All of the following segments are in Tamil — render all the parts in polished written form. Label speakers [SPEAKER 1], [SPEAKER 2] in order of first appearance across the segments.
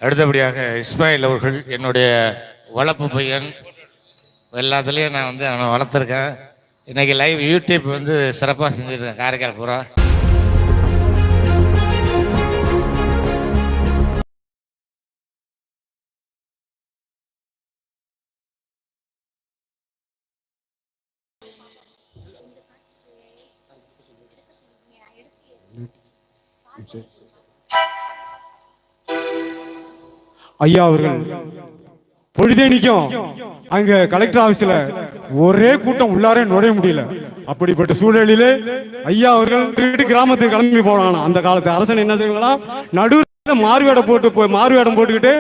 [SPEAKER 1] அடுத்தபடியாக இஸ்மாயில் அவர்கள் என்னுடைய வளர்ப்பு பையன். எல்லாத்துலேயும் நான் வந்து அவனை வளர்த்துருக்கேன். இன்றைக்கி லைவ் யூடியூப் வந்து சிறப்பாக செஞ்சுருக்கேன் காரைக்கால் பூரா.
[SPEAKER 2] ஐயா அவர்கள் பொழுதேனிக்கும் அங்க கலெக்டர் ஆபீஸ்ல ஒரே கூட்டம் உள்ளாரே நுழைய முடியல. அப்படிப்பட்ட சூழலிலே ஐயா அவர்கள் கிராமத்துக்கு கிளம்பி போனாங்க. அந்த காலத்து அரசன் என்ன செய்வாங்களாம், நடுவில் மாறுவேடம் போட்டுக்கிட்டு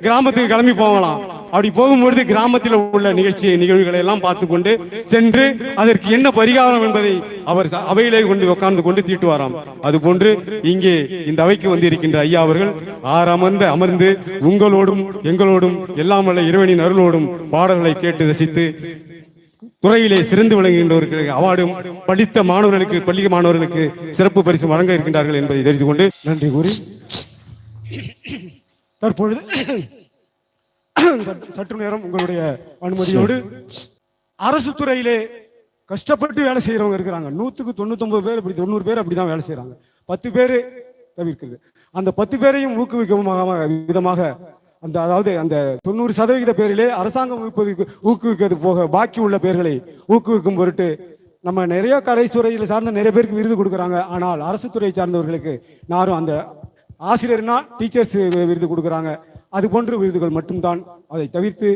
[SPEAKER 2] கிராமத்துக்கு கிளம்பி போகலாம். அப்படி போகும்பொழுது கிராமத்தில் உள்ள நிகழ்வுகளை எல்லாம் பார்த்து கொண்டு சென்று அதற்கு என்ன பரிகாரம் என்பதை அவர் அவையிலே கொண்டு உட்கார்ந்து கொண்டு தீட்டுவாராம். அது போன்று இங்கே இந்த அவைக்கு வந்து இருக்கின்ற ஐயா அவர்கள் அமர்ந்து உங்களோடும் எங்களோடும் எல்லாம் வல்ல இறைவனின் அருளோடும் பாடல்களை கேட்டு ரசித்து துறையிலே சிறந்து விளங்குகின்றவர்களுக்கு அவார்டும் படித்த மாணவர்களுக்கு பள்ளி மாணவர்களுக்கு சிறப்பு பரிசு வழங்க இருக்கின்றார்கள் என்பதை தெரிந்து கொண்டு நன்றி கூறி தற்பொழுது சற்று நேரம் உங்களுடைய அனுமதியோடு அரசு துறையிலே கஷ்டப்பட்டு வேலை செய்யறவங்க இருக்கிறாங்க. 199 பேர் அப்படி 90 பேர் அப்படிதான் வேலை செய்யறாங்க. 10 பேர் தவிர்க்கிறது. அந்த 10 பேரையும் ஊக்குவிக்கும் விதமாக அதாவது அந்த 90% பேரிலே அரசாங்கம் ஊக்குவிக்கிறது போக பாக்கி உள்ள பேர்களை ஊக்குவிக்கும் பொருட்டு நம்ம நிறைய கலைத்துறையில் சார்ந்த நிறைய பேருக்கு விருது கொடுக்குறாங்க. ஆனால் அரசு துறையை சார்ந்தவர்களுக்கு யாரும் அந்த ஆசிரியர்னா டீச்சர்ஸ் விருது கொடுக்குறாங்க. அது போன்ற விருதுகள் மட்டும்தான். அதை தவிர்த்து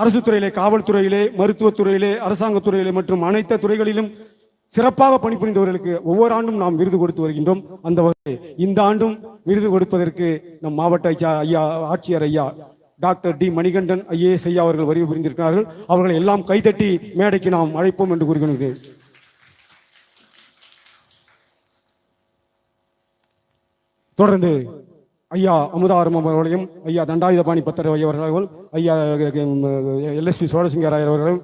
[SPEAKER 2] அரசு துறையிலே, காவல்துறையிலே, மருத்துவத்துறையிலே, அரசாங்கத்துறையிலே மற்றும் அனைத்து துறைகளிலும் சிறப்பாக பணிபுரிந்தவர்களுக்கு ஒவ்வொரு ஆண்டும் நாம் விருது கொடுத்து வருகின்றோம். அந்த வகையில் இந்த ஆண்டும் விருது கொடுப்பதற்கு நம் மாவட்ட ஐயா ஆட்சியர் ஐயா டாக்டர் டி மணிகண்டன் ஐஏஎஸ் ஐயா அவர்கள் வருகை புரிந்திருக்கிறார்கள். அவர்களை எல்லாம் கைதட்டி மேடைக்கு நாம் அழைப்போம் என்று கூறுகிறேன். தொடர்ந்து ஐயா அமுதாரம் அவர்களையும், ஐயா தண்டாயுதபாணி பத்தர் அவர்கள், ஐயா எல்எஸ்பி சோழசிங்கராயர் அவர்களும்,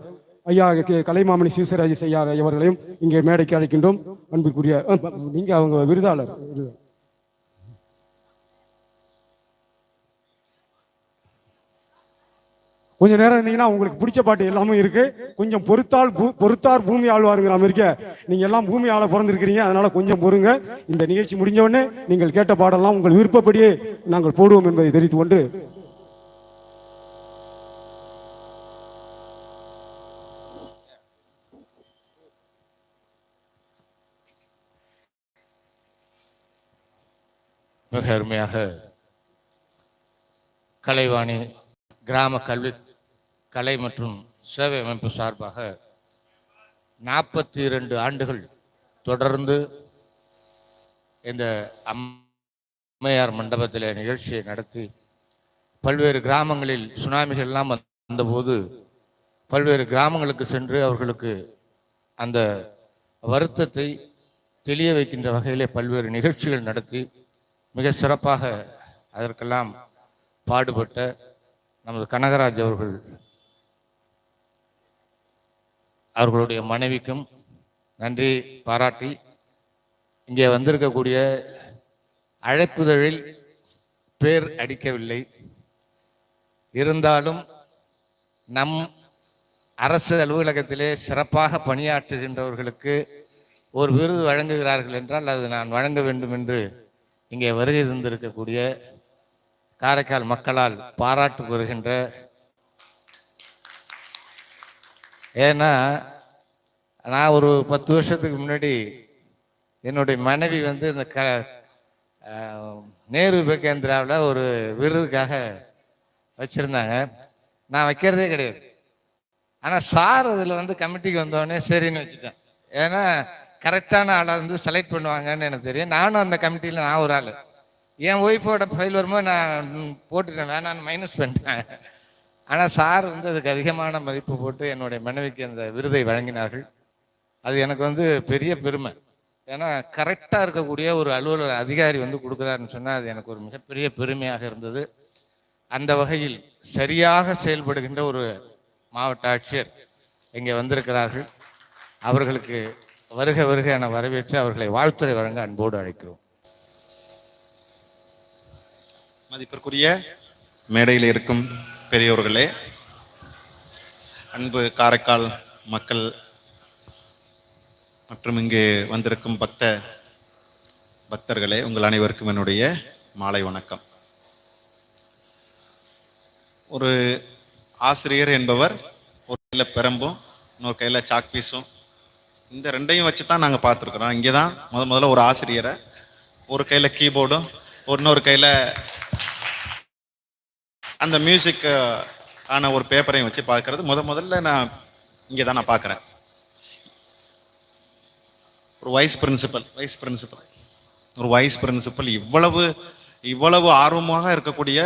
[SPEAKER 2] ஐயா கலைமாமணி சிவசராஜ் ஐயா அவர்களையும் இங்கே மேடைக்கு அழைக்கின்றோம். அன்பிற்குரிய நீங்க அவங்க விருதாளர். கொஞ்சம் நேரம் இருந்தீங்கன்னா உங்களுக்கு பிடிச்ச பாட்டு எல்லாமே இருக்கு. கொஞ்சம் பொறுத்தார் பூமி ஆழ்வாருங்கிற மாதிரி நீங்க எல்லாம் பூமி ஆள பிறந்திருக்கிறீங்க. அதனால கொஞ்சம் பொறுங்க. இந்த நிகழ்ச்சி முடிஞ்ச உடனே நீங்கள் கேட்ட பாடெல்லாம் உங்கள் விருப்பப்படியே நாங்கள் போடுவோம் என்பதை தெரிவித்து கொண்டு
[SPEAKER 1] மிக அருமையாக கலைவாணி கிராம கலை மற்றும் சேவை அமைப்பு சார்பாக 42 ஆண்டுகள் தொடர்ந்து இந்த அம்மையார் மண்டபத்தில் நிகழ்ச்சியை நடத்தி பல்வேறு கிராமங்களில் சுனாமிகள் எல்லாம் வந்தபோது பல்வேறு கிராமங்களுக்கு சென்று அவர்களுக்கு அந்த வருத்தத்தை தெளிய வைக்கின்ற வகையிலே பல்வேறு நிகழ்ச்சிகள் நடத்தி மிக சிறப்பாக அதற்கெல்லாம் பாடுபட்ட நமது கனகராஜ் அவர்களுடைய மனைவிக்கும் நன்றி பாராட்டி இங்கே வந்திருக்கக்கூடிய அழைப்புதழில் பேர் அடிக்கவில்லை. இருந்தாலும் நம் அரசு அலுவலகத்திலே சிறப்பாக பணியாற்றுகின்றவர்களுக்கு ஒரு விருது வழங்குகிறார்கள் என்றால் அது நான் வழங்க வேண்டும் என்று இங்கே வருகை தந்திருக்கக்கூடிய காரைக்கால் மக்களால் பாராட்டு பெறுகின்ற, ஏன்னா நான் ஒரு 10 வருஷத்துக்கு முன்னாடி என்னுடைய மனைவி வந்து இந்த நேரு விவேகேந்திராவில் ஒரு விருதுக்காக வச்சுருந்தாங்க. நான் வைக்கிறதே கிடையாது. ஆனால் சார் அதில் வந்து கமிட்டிக்கு வந்தோடனே சரின்னு வச்சுட்டேன். ஏன்னா கரெக்டான ஆளை வந்து செலக்ட் பண்ணுவாங்கன்னு எனக்கு தெரியும். நானும் அந்த கமிட்டியில் நான் ஒரு ஆள். என் ஒய்ஃபோட ஃபைல் வரும்போது நான் போட்டுட்டேன், நான் மைனஸ் பண்ணிட்டேன். ஆனால் சார் வந்து அதுக்கு அதிகமான மதிப்பு போட்டு என்னுடைய மனைவிக்கு அந்த விருதை வழங்கினார்கள். அது எனக்கு வந்து பெரிய பெருமை. ஏன்னா கரெக்டாக இருக்கக்கூடிய ஒரு அலுவலர் அதிகாரி வந்து கொடுக்குறாருன்னு சொன்னால் அது எனக்கு ஒரு மிகப்பெரிய பெருமையாக இருந்தது. அந்த வகையில் சரியாக செயல்படுகின்ற ஒரு மாவட்ட ஆட்சியர் இங்கே வந்திருக்கிறார்கள். அவர்களுக்கு வருக வருக என வரவேற்று அவர்களை வாழ்த்துரை வழங்க அன்போடு அழைக்கிறோம்.
[SPEAKER 3] மதிப்பிற்குரிய மேடையில் இருக்கும் பெரியோர்களே, அன்பு காரைக்கால் மக்கள் மற்றும் இங்கு வந்திருக்கும் பக்தர்களே, உங்கள் அனைவருக்கும் என்னுடைய மாலை வணக்கம். ஒரு ஆசிரியர் என்பவர் ஒரு கையில் பெரம்பும் இன்னொரு கையில் சாக்பீஸும், இந்த ரெண்டையும் வச்சு தான் நாங்கள் பார்த்துருக்குறோம். இங்கே தான் முதல்ல ஒரு ஆசிரியரை ஒரு கையில் கீபோர்டும் இன்னொரு கையில் அந்த மியூசிக் ஆன ஒரு பேப்பரையும் வச்சு பார்க்கறது முதல்ல நான் இங்கே தான் நான் பார்க்குறேன். ஒரு வைஸ் பிரின்சிபல் இவ்வளவு ஆர்வமாக இருக்கக்கூடிய,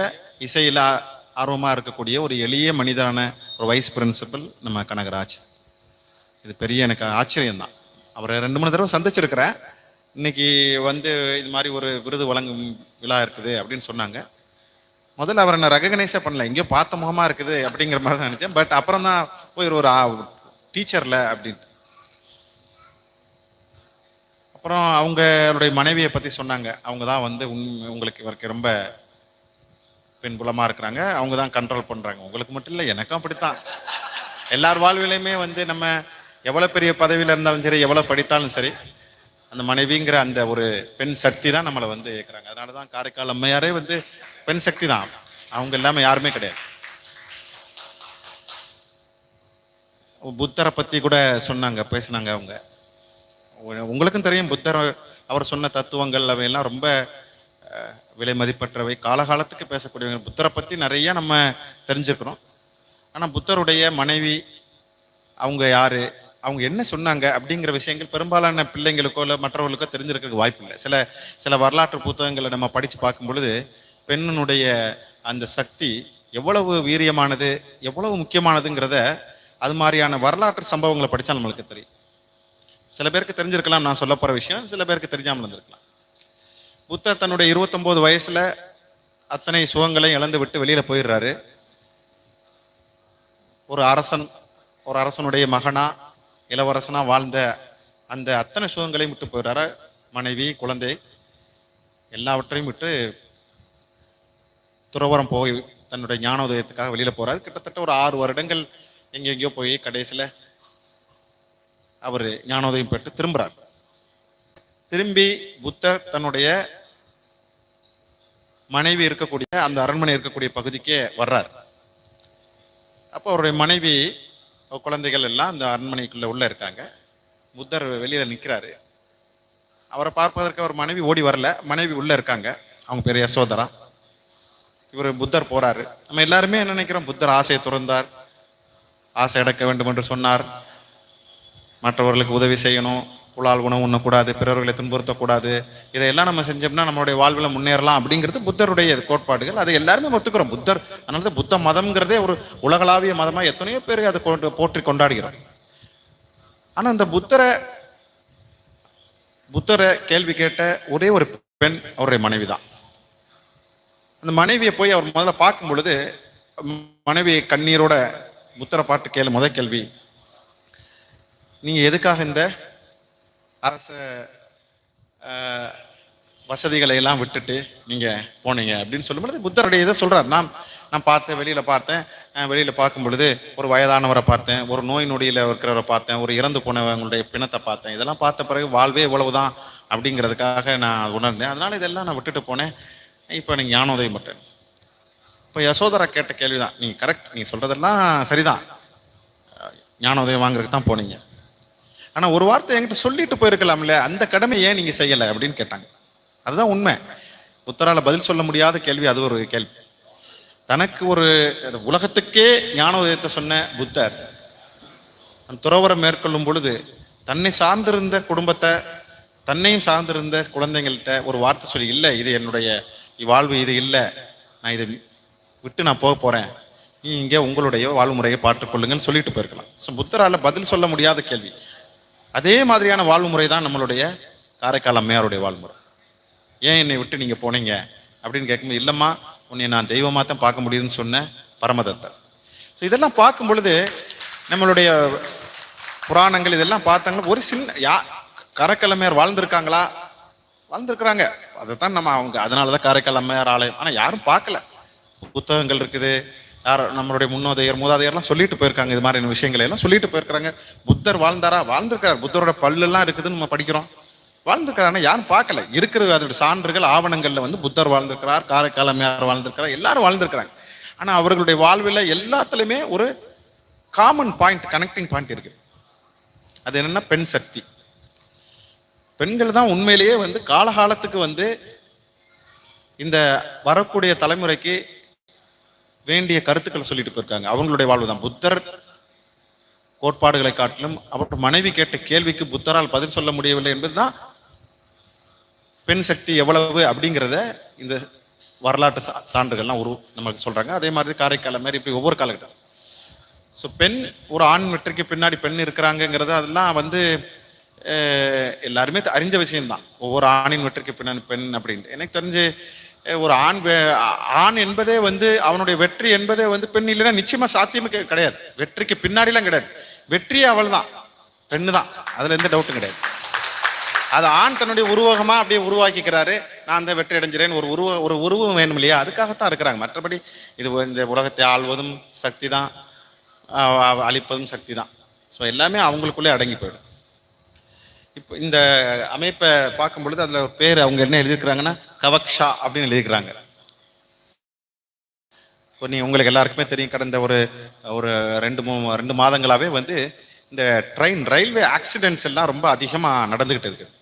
[SPEAKER 3] இசையில் ஆர்வமாக இருக்கக்கூடிய ஒரு எளிய மனிதரான ஒரு வைஸ் பிரின்சிபல் நம்ம கனகராஜ். இது பெரிய எனக்கு ஆச்சரியம்தான். அவரை 2-3 தடவை சந்திச்சிருக்கிறேன். இன்னைக்கு வந்து இது மாதிரி ஒரு விருது வழங்கும் விழா இருக்குது அப்படின்னு சொன்னாங்க. முதல்ல அவரை நான் ரெகனைஸே பண்ணல, எங்கேயோ பார்த்த முகமா இருக்குது அப்படிங்கிற மாதிரி தான் நினைச்சேன். பட் அப்புறம் தான் போய் ஒரு டீச்சர்ல அப்படின்ட்டு. அப்புறம் அவங்களுடைய மனைவியை பத்தி சொன்னாங்க. அவங்க தான் வந்து உங்களுக்கு இவருக்கு ரொம்ப பின்புலமா இருக்கிறாங்க, அவங்க தான் கண்ட்ரோல் பண்றாங்க. உங்களுக்கு மட்டும் இல்லை, எனக்கும் அப்படித்தான். எல்லார் வாழ்விலையுமே வந்து நம்ம எவ்வளவு பெரிய பதவியில இருந்தாலும் சரி, எவ்வளவு படித்தாலும் சரி, அந்த மனைவிங்கிற அந்த ஒரு பெண் சக்தி தான் நம்மளை வந்து இயக்குறாங்க. அதனாலதான் காரைக்கால் அம்மையாரே வந்து பெண் சக்தி தான், அவங்க இல்லாம யாருமே கிடையாது. புத்தரை பத்தி கூட சொன்னாங்க, பேசினாங்க. அவங்க உங்களுக்கும் தெரியும், புத்தர் அவர் சொன்ன தத்துவங்கள் அவையெல்லாம் ரொம்ப விலை மதிப்பற்றவை, காலகாலத்துக்கு பேசக்கூடியவங்க. புத்தரை பத்தி நிறைய நம்ம தெரிஞ்சுக்கிறோம். ஆனா புத்தருடைய மனைவி அவங்க யாரு, அவங்க என்ன சொன்னாங்க அப்படிங்கிற விஷயங்கள் பெரும்பாலான பிள்ளைங்களுக்கோ இல்லை மற்றவர்களுக்கோ தெரிஞ்சிருக்கிறதுக்கு வாய்ப்பு இல்லை. சில வரலாற்று புத்தகங்களை நம்ம படித்து பார்க்கும் பொழுது பெண்ணினுடைய அந்த சக்தி எவ்வளவு வீரியமானது, எவ்வளவு முக்கியமானதுங்கிறத அது மாதிரியான வரலாற்று சம்பவங்களை படித்தா நம்மளுக்கு தெரியும். சில பேருக்கு தெரிஞ்சிருக்கலாம் நான் சொல்ல போகிற விஷயம், சில பேருக்கு தெரிஞ்சாமல் இருந்திருக்கலாம். புத்தர் தன்னுடைய 29 வயசுல அத்தனை சுகங்களையும் இழந்து விட்டு வெளியில போயிடுறாரு. ஒரு அரசனுடைய மகனா இளவரசனா வாழ்ந்த அந்த அத்தனை சுகங்களையும் விட்டு போயிடுறாரு. மனைவி, குழந்தை எல்லாவற்றையும் விட்டு துறவரம் போய் தன்னுடைய ஞானோதயத்துக்காக வெளியில போறாரு. கிட்டத்தட்ட ஒரு 6 வருடங்கள் எங்கெங்கயோ போய் கடைசியில அவர் ஞானோதயம் பெற்று திரும்புறார். திரும்பி புத்தர் தன்னுடைய மனைவி இருக்கக்கூடிய அந்த அரண்மனை இருக்கக்கூடிய பகுதிக்கே வர்றார். அப்போ அவருடைய மனைவி, குழந்தைகள் எல்லாம் அந்த அரண்மனைக்குள்ள உள்ள இருக்காங்க. புத்தர் வெளியில நிற்கிறாரு. அவரை பார்ப்பதற்கு அவர் மனைவி ஓடி வரல, மனைவி உள்ள இருக்காங்க. அவங்க பேர் யசோதரா. இவர் புத்தர் போறாரு. நம்ம எல்லாருமே என்ன நினைக்கிறோம், புத்தர் ஆசையை துறந்தார், ஆசை அடக்க வேண்டும் என்று சொன்னார், மற்றவர்களுக்கு உதவி செய்யணும், புலால் உணவு உண்ணக்கூடாது, பிறர்களை துன்புறுத்தக்கூடாது, இதையெல்லாம் நம்ம செஞ்சோம்னா நம்மளுடைய வாழ்வில் முன்னேறலாம் அப்படிங்கிறது புத்தருடைய கோட்பாடுகள். அதை எல்லாருமே ஒத்துக்கிறோம். புத்தர், அதனால தான் புத்த மதம்ங்கிறதே ஒரு உலகளாவிய மதமா எத்தனையோ பேர் அதை போற்றி கொண்டாடுகிறோம். ஆனா அந்த புத்தரை கேள்வி கேட்ட ஒரே ஒரு பெண் அவருடைய மனைவி தான். அந்த மனைவியை போய் அவர் முதல்ல பார்க்கும் பொழுது மனைவி கண்ணீரோட புத்தரை பாட்டு முதல் கேள்வி, நீங்க எதுக்காக இந்த அரச வசதிகளை எல்லாம் விட்டுட்டு நீங்க போனீங்க அப்படின்னு சொல்லும்போது புத்தருடைய இதை சொல்றாரு. நான் பார்த்தேன், வெளியில பார்க்கும் பொழுது ஒரு வயதானவரை பார்த்தேன், ஒரு நோய் நொடியில இருக்கிறவரை பார்த்தேன், ஒரு இறந்து போனவங்களுடைய பிணத்தை பார்த்தேன். இதெல்லாம் பார்த்த பிறகு வாழ்வே இவ்வளவுதான் அப்படிங்கிறதுக்காக நான் உணர்ந்தேன். அதனால இதெல்லாம் நான் விட்டுட்டு போனேன். இப்போ நீங்க ஞானோதயம் பட்டேன். இப்போ யசோதரா கேட்ட கேள்விதான், நீங்க கரெக்ட், நீங்க சொல்றதெல்லாம் சரிதான், ஞானோதயம் வாங்குறதுக்கு தான் போனீங்க. ஆனா ஒரு வார்த்தை என்கிட்ட சொல்லிட்டு போயிருக்கலாம்ல, அந்த கடமை ஏன் நீங்க செய்யலை அப்படின்னு கேட்டாங்க. அதுதான் உண்மை. புத்தரால பதில் சொல்ல முடியாத கேள்வி அது. ஒரு கேள்வி. தனக்கு ஒரு உலகத்துக்கே ஞானோதயத்தை சொன்ன புத்தர் அந்த துறவரம் மேற்கொள்ளும் பொழுது தன்னை சார்ந்திருந்த குடும்பத்தை, தன்னையும் சார்ந்திருந்த குழந்தைங்கள்ட்ட ஒரு வார்த்தை சொல்லி, இல்லை இது என்னுடைய வாழ்வு, இது இல்லை, நான் இதை விட்டு நான் போக போறேன், நீ இங்கே உங்களுடைய வாழ்வுமுறையை பார்த்துக்கொள்ளுங்கன்னு சொல்லிட்டு போயிருக்கலாம். ஸோ புத்தரால பதில் சொல்ல முடியாத கேள்வி. அதே மாதிரியான வாழ்வு முறை தான் நம்மளுடைய காரைக்கால் அம்மையாருடைய வாழ்முறை. ஏன் என்னை விட்டு நீங்க போனீங்க அப்படின்னு கேட்கும்போது, இல்லம்மா உன்னை நான் தெய்வமா தான் பார்க்க முடியுதுன்னு சொன்ன பரமதத்தர். ஸோ இதெல்லாம் பார்க்கும் பொழுது நம்மளுடைய புராணங்கள் இதெல்லாம் பார்த்தாங்க. ஒரு சின்ன காரைக்கால் அம்மையார் வாழ்ந்திருக்காங்களா? வாழ்ந்திருக்கிறாங்க. அதைத்தான் நம்ம அவங்க அதனாலதான் காரைக்கால் அம்மையார் ஆலயம். ஆனா யாரும் பார்க்கல. புத்தகங்கள் இருக்குது, யார் நம்மளுடைய மூதாதையர்லாம் சொல்லிட்டு போயிருக்காங்க, இது மாதிரியான விஷயங்களை எல்லாம் சொல்லிட்டு போயிருக்காங்க. புத்தர் வாழ்ந்தாரா? வாழ்ந்திருக்காரு. புத்தரோட பல்லு எல்லாம் இருக்குதுன்னு நம்ம படிக்கிறோம். வாழ்ந்திருக்கிறாரு, யாரும் பார்க்கல. இருக்கிற அதோட சான்றுகள் ஆவணங்கள்ல வந்து புத்தர் வாழ்ந்திருக்கிறார், காரைக்கால் அம்மையார் வாழ்ந்திருக்கிறார், எல்லாரும் வாழ்ந்திருக்கிறாங்க. ஆனா அவர்களுடைய வாழ்வில் எல்லாத்துலயுமே ஒரு காமன் பாயிண்ட், கனெக்டிங் பாயிண்ட் இருக்கு. அது என்னன்னா பெண் சக்தி. பெண்கள் தான் உண்மையிலேயே வந்து காலகாலத்துக்கு வந்து இந்த வரக்கூடிய தலைமுறைக்கு வேண்டிய கருத்துக்களை சொல்லிட்டு போயிருக்காங்க. அவங்களுடைய வாழ்வு தான். புத்தர் கோட்பாடுகளை காட்டிலும் அவர் மனைவி கேட்ட கேள்விக்கு புத்தரால் பதில் சொல்ல முடியவில்லை என்பதுதான் பெண் சக்தி எவ்வளவு அப்படிங்கிறத இந்த வரலாற்று சான்றுகள்லாம் நமக்கு சொல்றாங்க. அதே மாதிரி காரைக்கால் மாதிரி இப்படி ஒவ்வொரு காலகட்டம். ஸோ பெண் ஒரு ஆண் வெற்றிக்கு பின்னாடி பெண் இருக்கிறாங்கிறது அதெல்லாம் வந்து எல்லாருமே அறிஞ்ச விஷயம்தான். ஒவ்வொரு ஆணின் வெற்றிக்கு பின்னாடி பெண் அப்படின்ட்டு எனக்கு தெரிஞ்சு ஒரு ஆண் என்பதே வந்து அவனுடைய வெற்றி என்பதே வந்து பெண் இல்லைன்னா நிச்சயமா சாத்தியமே கிடையாது. வெற்றிக்கு பின்னாடிலாம் கிடையாது. வெற்றியே அவள் தான், பெண்ணு தான், அதுல எந்த டவுட்டும் கிடையாது. அது ஆண் தன்னுடைய உருவகமா அப்படியே உருவாக்கிக்கிறாரு. நான் அந்த வெற்றி அடைஞ்சிறேன், ஒரு உருவம் வேணும் இல்லையா, அதுக்காகத்தான் இருக்கிறாங்க. மற்றபடி இது இந்த உலகத்தை ஆள்வதும் சக்தி தான், அழிப்பதும் சக்தி தான். ஸோ எல்லாமே அவங்களுக்குள்ளே அடங்கி போயிடும். இப்போ இந்த அமைப்பை பார்க்கும் பொழுது அதுல ஒரு பேர் அவங்க என்ன எழுதியிருக்கிறாங்கன்னா கவக்ஷா அப்படின்னு எழுதிக்கிறாங்க. இப்போ உங்களுக்கு எல்லாருக்குமே தெரியும், கடந்த ஒரு 2 மாதங்களாவே வந்து இந்த ரயில்வே ஆக்சிடென்ட்ஸ் எல்லாம் ரொம்ப அதிகமா நடந்துகிட்டு இருக்குது.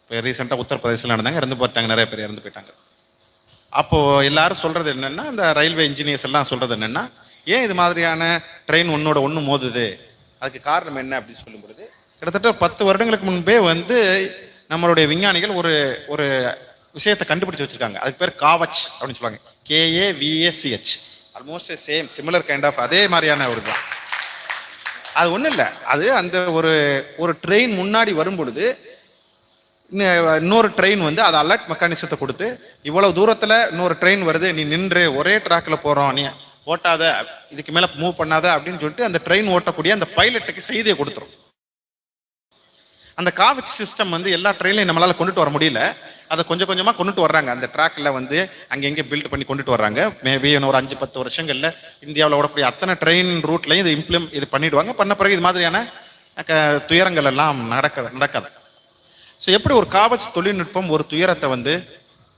[SPEAKER 3] இப்போ ரீசெண்டாக உத்தரப்பிரதேசத்தில் நடந்தாங்க, இறந்து போட்டாங்க, நிறைய பேர் இறந்து போயிட்டாங்க. அப்போ எல்லாரும் சொல்றது என்னன்னா, இந்த ரயில்வே இன்ஜினியர்ஸ் எல்லாம் சொல்றது என்னன்னா, ஏன் இது மாதிரியான ட்ரெயின் ஒன்னோட ஒன்று மோதுது, அதுக்கு காரணம் என்ன அப்படின்னு சொல்லும் பொழுது, கிட்டத்தட்ட 10 வருடங்களுக்கு முன்பே வந்து நம்மளுடைய விஞ்ஞானிகள் ஒரு விஷயத்தை கண்டுபிடிச்சு வச்சிருக்காங்க. அதுக்கு பேர் காவச் அப்படின்னு சொல்லுவாங்க. KAVACH. Almost same, similar kind of, அதே மாதிரியான ஒரு தான். அது ஒன்றும் இல்லை, அது அந்த ஒரு ட்ரெயின் முன்னாடி வரும் பொழுது இன்னொரு ட்ரெயின் வந்து அது அலர்ட் மெக்கானிசத்தை கொடுத்து, இவ்வளவு தூரத்துல இன்னொரு ட்ரெயின் வருது, நீ நின்று ஒரே ட்ராக்ல போறோம், நீ ஓட்டாத, இதுக்கு மேல மூவ் பண்ணாத அப்படின்னு சொல்லிட்டு அந்த ட்ரெயின் ஓட்டக்கூடிய அந்த பைலட்டுக்கு செய்தியை கொடுத்துரும். அந்த காவச் சிஸ்டம் வந்து எல்லா ட்ரெயின்லையும் நம்மளால கொண்டுட்டு வர முடியல. அதை கொஞ்சம் கொஞ்சமா கொண்டுட்டு வர்றாங்க. அந்த ட்ராக்ல வந்து அங்கெங்கே பில்ட் பண்ணி கொண்டுட்டு வர்றாங்க. மேபி ஒரு 5-10 வருஷங்கள்ல இந்தியாவில் ஓடக்கூடிய அத்தனை ட்ரெயின் ரூட்லையும் இது பண்ணிடுவாங்க. பண்ண பிறகு இது மாதிரியான துயரங்கள் எல்லாம் நடக்காது. ஸோ எப்படி ஒரு காவச் தொழில்நுட்பம் ஒரு துயரத்தை வந்து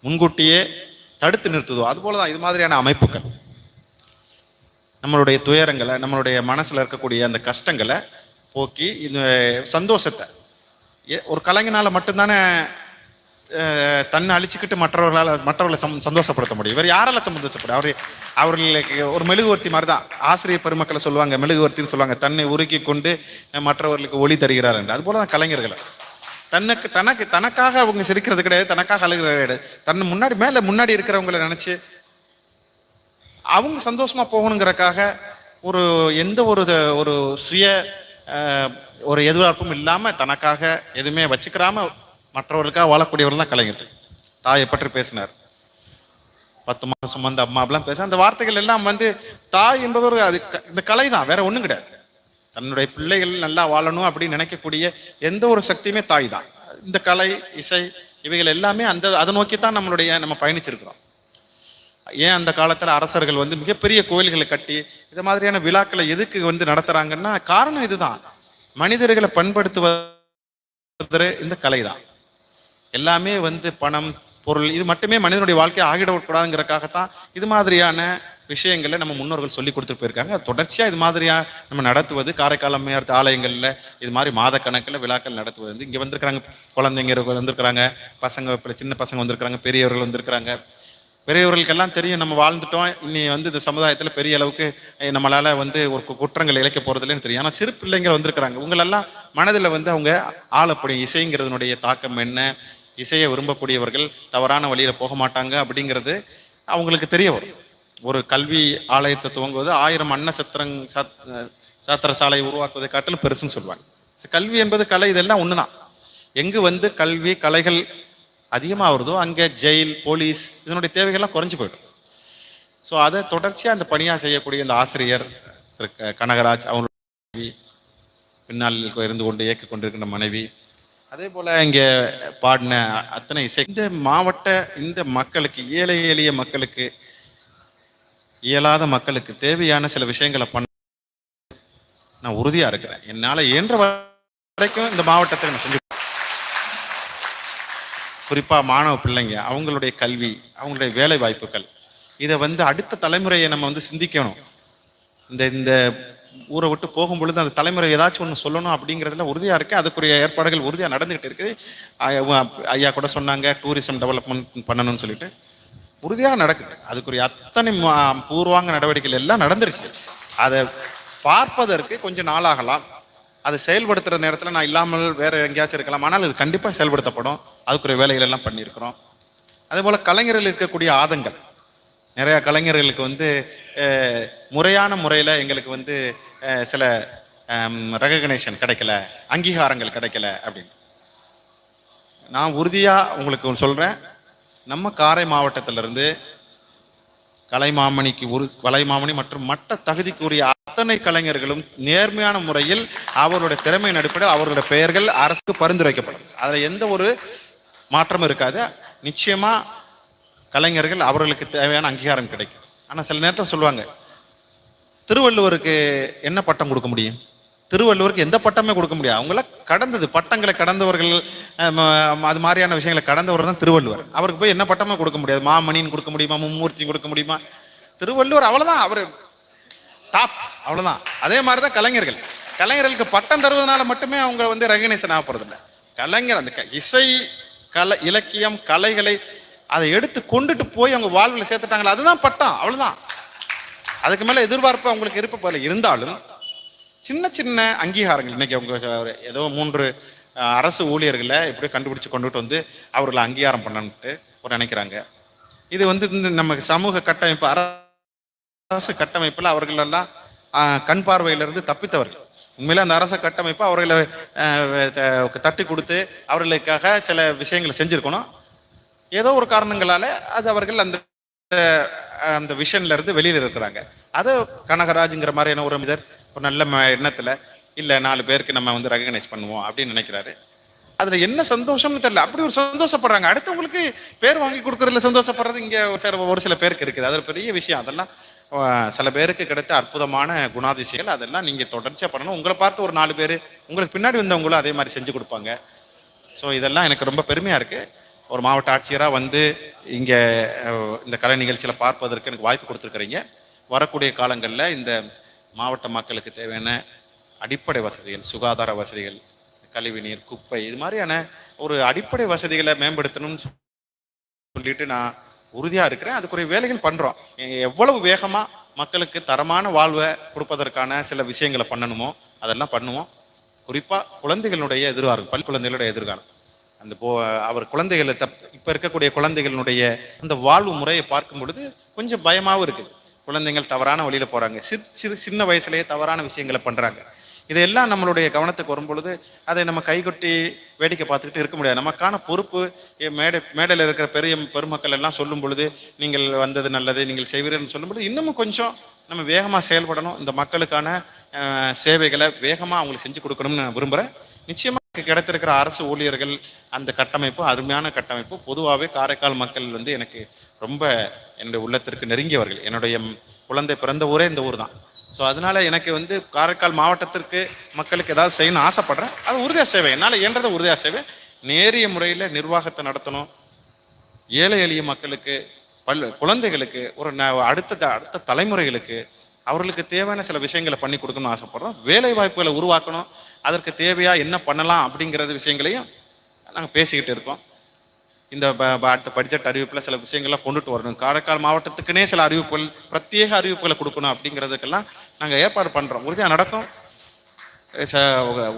[SPEAKER 3] முன்கூட்டியே தடுத்து நிறுத்துதோ, அதுபோலதான் இது மாதிரியான அமைப்புகள் நம்மளுடைய துயரங்களை, நம்மளுடைய மனசுல இருக்கக்கூடிய அந்த கஷ்டங்களை போக்கி இந்த சந்தோஷத்தை, ஒரு கலைஞனால மட்டும்தானே தன்னை அழிச்சுக்கிட்டு மற்றவர்களை சந்தோஷப்படுத்த முடியும். வேற யாரால சந்தோஷப்படும்? அவர்களுக்கு ஒரு மெழுகுவர்த்தி மாதிரி தான். ஆசிரியர் பெருமக்களை சொல்லுவாங்க, மெழுகுவர்த்தின்னு சொல்லுவாங்க, தன்னை உருக்கி கொண்டு மற்றவர்களுக்கு ஒளி தருகிறார் என்று. அது போலதான் கலைஞர்களை தனக்காக அவங்க சிரிக்கிறது கிடையாது, தனக்காக அழுகிறது கிடையாது. தன்னை முன்னாடி இருக்கிறவங்களை நினைச்சு அவங்க சந்தோஷமா போகணுங்கிறக்காக எந்த ஒரு சுய ஒரு எதிர்பார்ப்பும் இல்லாம தனக்காக எதுவுமே வச்சுக்கிறாம மற்றவர்களுக்காக வாழக்கூடியவர்கள் தான் கலைஞர்கள். தாயை பற்றி பேசினார், 10 மாதம் சுமந்த அம்மா அப்படிலாம் பேச, அந்த வார்த்தைகள் எல்லாம் வந்து தாய் என்பவர் அது இந்த கலை தான், வேற ஒண்ணும் கிடையாது. தன்னுடைய பிள்ளைகள் நல்லா வாழணும் அப்படின்னு நினைக்கக்கூடிய எந்த ஒரு சக்தியுமே தாய் தான். இந்த கலை, இசை, இவைகள் எல்லாமே அதை நோக்கித்தான் நம்ம பயணிச்சிருக்கிறோம். ஏன் அந்த காலத்துல அரசர்கள் வந்து மிகப்பெரிய கோயில்களை கட்டி இது மாதிரியான விழாக்களை எதுக்கு வந்து நடத்துறாங்கன்னா காரணம் இதுதான். மனிதர்களை பண்படுத்துவது இந்த கலை தான். எல்லாமே வந்து பணம், பொருள், இது மட்டுமே மனிதனுடைய வாழ்க்கையை ஆகிடக்கூடாதுங்கிறக்காகத்தான் இது மாதிரியான விஷயங்களை நம்ம முன்னோர்கள் சொல்லி கொடுத்துட்டு போயிருக்காங்க. தொடர்ச்சியா இது மாதிரியா நம்ம நடத்துவது, காரைக்கால் அம்மையார் ஆலயங்கள்ல இது மாதிரி மாத கணக்கில் விழாக்கள் நடத்துவது வந்து இங்க வந்திருக்கிறாங்க, குழந்தைங்க வந்திருக்கிறாங்க, சின்ன பசங்க வந்திருக்கிறாங்க, பெரியவர்கள் வந்திருக்கிறாங்க. பெரியவர்களுக்கெல்லாம் தெரியும் நம்ம வாழ்ந்துட்டோம், இனி வந்து இந்த சமுதாயத்துல பெரிய அளவுக்கு நம்மளால வந்து ஒரு குற்றங்கள் இழைக்க போறதுலன்னு தெரியும். ஆனா சிறு பிள்ளைங்க வந்திருக்கிறாங்க, உங்களெல்லாம் மனதில் வந்து அவங்க ஆளப்படும் இசைங்கிறதுனுடைய தாக்கம் என்ன, இசையை விரும்பக்கூடியவர்கள் தவறான வழியில போக மாட்டாங்க அப்படிங்கிறது அவங்களுக்கு தெரிய வரும். ஒரு கல்வி ஆலயத்தை துவங்குவது 1000 அன்ன சாத்திர சாலை உருவாக்குவதை காட்டிலும் பெருசுன்னு சொல்லுவாங்க. கல்வி என்பது கலை, இதெல்லாம் ஒண்ணுதான். எங்கு வந்து கல்வி கலைகள் அதிகமாக வருதோ அங்கே ஜெயில், போலீஸ் இதனுடைய தேவைகள்லாம் குறைஞ்சு போயிடும். ஸோ அதை தொடர்ச்சியாக அந்த பணியாக செய்யக்கூடிய இந்த ஆசிரியர் கனகராஜ், அவங்களுடைய பின்னால் இருந்து கொண்டு இயக்கி கொண்டிருக்கின்ற மனைவி, அதே போல இங்க பாடின அத்தனை இசை இந்த மாவட்ட இந்த மக்களுக்கு, ஏழை எளிய மக்களுக்கு, இயலாத மக்களுக்கு தேவையான சில விஷயங்களை பண்ண நான் உறுதியா இருக்கிறேன். என்னால இயன்ற வரைக்கும் இந்த மாவட்டத்தை நான் செஞ்சு, குறிப்பா மாணவ பிள்ளைங்க, அவங்களுடைய கல்வி, அவங்களுடைய வேலை வாய்ப்புகள், இதை அடுத்த தலைமுறையை நம்ம சிந்திக்கணும். இந்த இந்த ஊரை விட்டு போகும் பொழுது அந்த தலைமுறை ஏதாச்சும் ஒன்று சொல்லணும் அப்படிங்கிறதுல உறுதியா இருக்கு. அதுக்குரிய ஏற்பாடுகள் உறுதியா நடந்துகிட்டு இருக்குது. ஐயா கூட சொன்னாங்க டூரிசம் டெவலப்மெண்ட் பண்ணணும்னு சொல்லிட்டு, உறுதியாக நடக்குது. அதுக்குரிய அத்தனை பூர்வாங்க நடவடிக்கைகள் எல்லாம் நடந்துருச்சு. அதை பார்ப்பதற்கு கொஞ்சம் நாளாகலாம். அதை செயல்படுத்துகிற நேரத்தில் நான் இல்லாமல் வேற எங்கேயாச்சும் இருக்கலாம். ஆனால் இது கண்டிப்பாக செயல்படுத்தப்படும். அதுக்குரிய வேலைகள் எல்லாம் பண்ணியிருக்கிறோம். அதே போல் கலைஞர்கள் இருக்கக்கூடிய ஆதங்கள், நிறையா கலைஞர்களுக்கு முறையான முறையில் எங்களுக்கு சில ரெகக்னேஷன் கிடைக்கல, அங்கீகாரங்கள் கிடைக்கல அப்படின்னு நான் உறுதியாக உங்களுக்கு சொல்கிறேன். நம்ம காரை மாவட்டத்திலிருந்து கலைமாமணி மற்றும் மற்ற தகுதிக்குரிய அத்தனை கலைஞர்களும் நேர்மையான முறையில் அவர்களுடைய திறமையின் அடிப்படையில் அவர்களுடைய பெயர்கள் அரசுக்கு பரிந்துரைக்கப்படும். அதில் எந்த ஒரு மாற்றமும் இருக்காது. நிச்சயமா கலைஞர்கள் அவர்களுக்கு தேவையான அங்கீகாரம் கிடைக்கும். ஆனால் சில நேரத்தில் சொல்லுவாங்க, திருவள்ளுவருக்கு என்ன பட்டம் கொடுக்க முடியும்? திருவள்ளுவருக்கு எந்த பட்டமே கொடுக்க முடியாது. அவங்கள கடந்தது, பட்டங்களை கடந்தவர்கள், அது மாதிரியான விஷயங்களை கடந்தவர் தான் திருவள்ளுவர். அவருக்கு போய் என்ன பட்டமே கொடுக்க முடியாது. மாமணின்னு கொடுக்க முடியுமா? மும்மூர்த்தியும் கொடுக்க முடியுமா? திருவள்ளுவர் அவ்வளவுதான், அவர் டாப், அவ்வளவுதான். அதே மாதிரிதான் கலைஞர்கள். கலைஞர்களுக்கு பட்டம் தருவதனால மட்டுமே அவங்க ரெகக்னைசன் ஆக போறதில்லை. கலைஞர் அந்த இசை, கலை, இலக்கியம், கலைகளை அதை எடுத்து கொண்டுட்டு போய் அவங்க வாழ்வில் சேர்த்துட்டாங்களா, அதுதான் பட்டம், அவ்வளவுதான். அதுக்கு மேல எதிர்பார்ப்பு அவங்களுக்கு இருப்ப போல இருந்தாலும் சின்ன சின்ன அங்கீகாரங்கள், இன்னைக்கு அவங்க ஏதோ 3 அரசு ஊழியர்களை எப்படி கண்டுபிடிச்சு கொண்டுட்டு அவர்களை அங்கீகாரம் பண்ணணும்ட்டு ஒரு நினைக்கிறாங்க. இது இந்த நம்ம சமூக கட்டமைப்பு, அரசு கட்டமைப்புல அவர்கள் எல்லாம் கண் பார்வையிலிருந்து தப்பித்தவர்கள். உண்மையில அந்த அரசு கட்டமைப்பு அவர்களை தட்டி கொடுத்து அவர்களுக்காக சில விஷயங்களை செஞ்சிருக்கணும். ஏதோ ஒரு காரணங்களால அது அவர்கள் அந்த அந்த விஷன்ல இருந்து வெளியில இருக்கிறாங்க. அது கனகராஜுங்கிற மாதிரியான ஒரு மனிதர் ஒரு நல்ல எண்ணத்துல இல்ல 4 பேருக்கு நம்ம ரெகக்னைஸ் பண்ணுவோம் அப்படின்னு நினைக்கிறாரு. அதுல என்ன சந்தோஷம்னு தெரியல, அப்படி ஒரு சந்தோஷப்படுறாங்க. அடுத்தவங்களுக்கு பேர் வாங்கி கொடுக்கறதுல சந்தோஷப்படுறது இங்க ஒரு சில பேருக்கு இருக்குது. அது ஒரு பெரிய விஷயம். அதெல்லாம் சில பேருக்கு கிடைத்த அற்புதமான குணாதிசயங்கள். அதெல்லாம் நீங்க தொடர்ச்சியா பண்ணணும். உங்களை பார்த்து ஒரு 4 பேர் உங்களுக்கு பின்னாடி வந்தவங்களும் அதே மாதிரி செஞ்சு கொடுப்பாங்க. ஸோ இதெல்லாம் எனக்கு ரொம்ப பெருமையா இருக்கு. ஒரு மாவட்ட ஆட்சியராக இங்க இந்த கலை நிகழ்ச்சியில பார்ப்பதற்கு எனக்கு வாய்ப்பு கொடுத்துருக்கிறீங்க. வரக்கூடிய காலங்களில் இந்த மாவட்ட மக்களுக்கு தேவையான அடிப்படை வசதிகள், சுகாதார வசதிகள், கழிவு நீர், குப்பை, இது மாதிரியான ஒரு அடிப்படை வசதிகளை மேம்படுத்தணும்னு சொல்லிட்டு நான் உறுதியா இருக்கிறேன். அதுக்குரிய வேலைகள் பண்றோம். எவ்வளவு வேகமா மக்களுக்கு தரமான வாழ்வை கொடுப்பதற்கான சில விஷயங்களை பண்ணணுமோ அதெல்லாம் பண்ணுவோம். குறிப்பா குழந்தைகளுடைய எதிர்காலம், பள்ளி குழந்தைகளுடைய எதிர்காலம், அந்த அவர் குழந்தைகளை இப்ப இருக்கக்கூடிய குழந்தைகளுடைய அந்த வாழ்வு முறையை பார்க்கும் பொழுது கொஞ்சம் பயமாவும் இருக்குது. குழந்தைகள் தவறான வழியில போறாங்க, சின்ன வயசுலயே தவறான விஷயங்களை பண்றாங்க. இதெல்லாம் நம்மளுடைய கவனத்துக்கு வரும் பொழுது அதை நம்ம கைகொட்டி வேடிக்கை பார்த்துக்கிட்டு இருக்க முடியாது. நமக்கான பொறுப்பு மேடையில் இருக்கிற பெருமக்கள் எல்லாம் சொல்லும் பொழுது நீங்கள் வந்தது நல்லது, நீங்கள் செய்வீர்கள் சொல்லும் பொழுது இன்னமும் கொஞ்சம் நம்ம வேகமாக செயல்படணும். இந்த மக்களுக்கான சேவைகளை வேகமாக அவங்களுக்கு செஞ்சு கொடுக்கணும்னு நான் விரும்புகிறேன். நிச்சயமாக கிடைத்திருக்கிற அரசு ஊழியர்கள் அந்த கட்டமைப்பு அருமையான கட்டமைப்பு. பொதுவாகவே காரைக்கால் மக்கள் எனக்கு ரொம்ப என்னுடைய உள்ளத்திற்கு நெருங்கியவர்கள். என்னுடைய குழந்தை பிறந்த ஊரே இந்த ஊர் தான். ஸோ அதனால எனக்கு காரைக்கால் மாவட்டத்திற்கு மக்களுக்கு ஏதாவது செய்யணும்னு ஆசைப்படுறேன். அது உறுதியாக சேவை, என்னால் இயன்றதை உறுதியாக சேவை. நேரிய முறையில் நிர்வாகத்தை நடத்தணும். ஏழை எளிய மக்களுக்கு, குழந்தைகளுக்கு, ஒரு அடுத்த தலைமுறைகளுக்கு அவர்களுக்கு தேவையான சில விஷயங்களை பண்ணி கொடுக்கணும்னு ஆசைப்படுறோம். வேலை வாய்ப்புகளை உருவாக்கணும். அதற்கு தேவையா என்ன பண்ணலாம் அப்படிங்கிறது விஷயங்களையும் நாங்கள் பேசிக்கிட்டு இருக்கோம். இந்த அடுத்த பட்ஜெட் அறிவிப்பில் சில விஷயங்கள்லாம் கொண்டுட்டு வரணும். காரைக்கால் மாவட்டத்துக்குனே சில அறிவிப்புகள், பிரத்யேக அறிவிப்புகளை கொடுக்கணும் அப்படிங்கிறதுக்கெல்லாம் நாங்கள் ஏற்பாடு பண்ணுறோம். உறுதியாக நடக்கும்.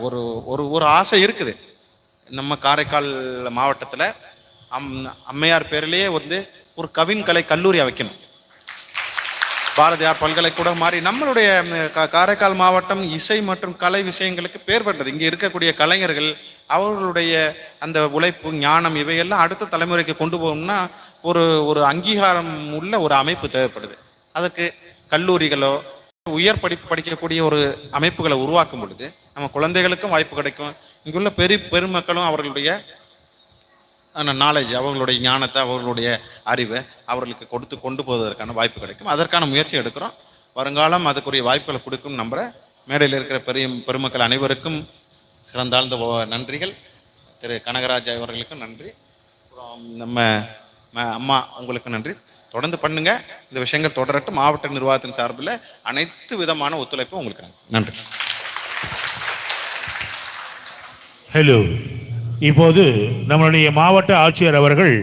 [SPEAKER 3] ஒரு ஒரு ஒரு ஆசை இருக்குது. நம்ம காரைக்கால் மாவட்டத்தில் அம்மையார் பேரிலேயே ஒரு கவின்கலை கல்லூரியை வைக்கணும். பாரதியார் பல்கலைக்கூடம் மாதிரி நம்மளுடைய காரைக்கால் மாவட்டம் இசை மற்றும் கலை விஷயங்களுக்கு பேர் பெற்றது. இங்கே இருக்கக்கூடிய கலைஞர்கள் அவர்களுடைய அந்த உழைப்பு, ஞானம் இவையெல்லாம் அடுத்த தலைமுறைக்கு கொண்டு போகணும்னா ஒரு அங்கீகாரம் உள்ள ஒரு அமைப்பு தேவைப்படுது. அதுக்கு கல்லூரிகளோ உயர் படிப்பு படிக்கக்கூடிய ஒரு அமைப்புகளை உருவாக்கும் பொழுது நம்ம குழந்தைகளுக்கும் வாய்ப்பு கிடைக்கும். இங்குள்ள பெருமக்களும் அவர்களுடைய நாலேஜ், அவர்களுடைய ஞானத்தை, அவர்களுடைய அறிவை அவர்களுக்கு கொடுத்து கொண்டு போவதற்கான வாய்ப்பு கிடைக்கும். அதற்கான முயற்சி எடுக்கிறோம். வருங்காலம் அதுக்குரிய வாய்ப்புகளை கொடுக்கும் நம்புற. மேடையில் இருக்கிற பெருமக்கள் அனைவருக்கும் சிறந்தாழ்ந்த நன்றிகள். திரு கனகராஜ் அவர்களுக்கும் நன்றி. அப்புறம் நம்ம அம்மா உங்களுக்கு நன்றி. தொடர்ந்து பண்ணுங்க, இந்த விஷயங்கள் தொடரட்டும். மாவட்ட நிர்வாகத்தின் சார்பில் அனைத்து விதமான ஒத்துழைப்பு உங்களுக்கு நன்றி.
[SPEAKER 4] ஹலோ, இப்போது நம்மளுடைய மாவட்ட ஆட்சியர் அவர்கள்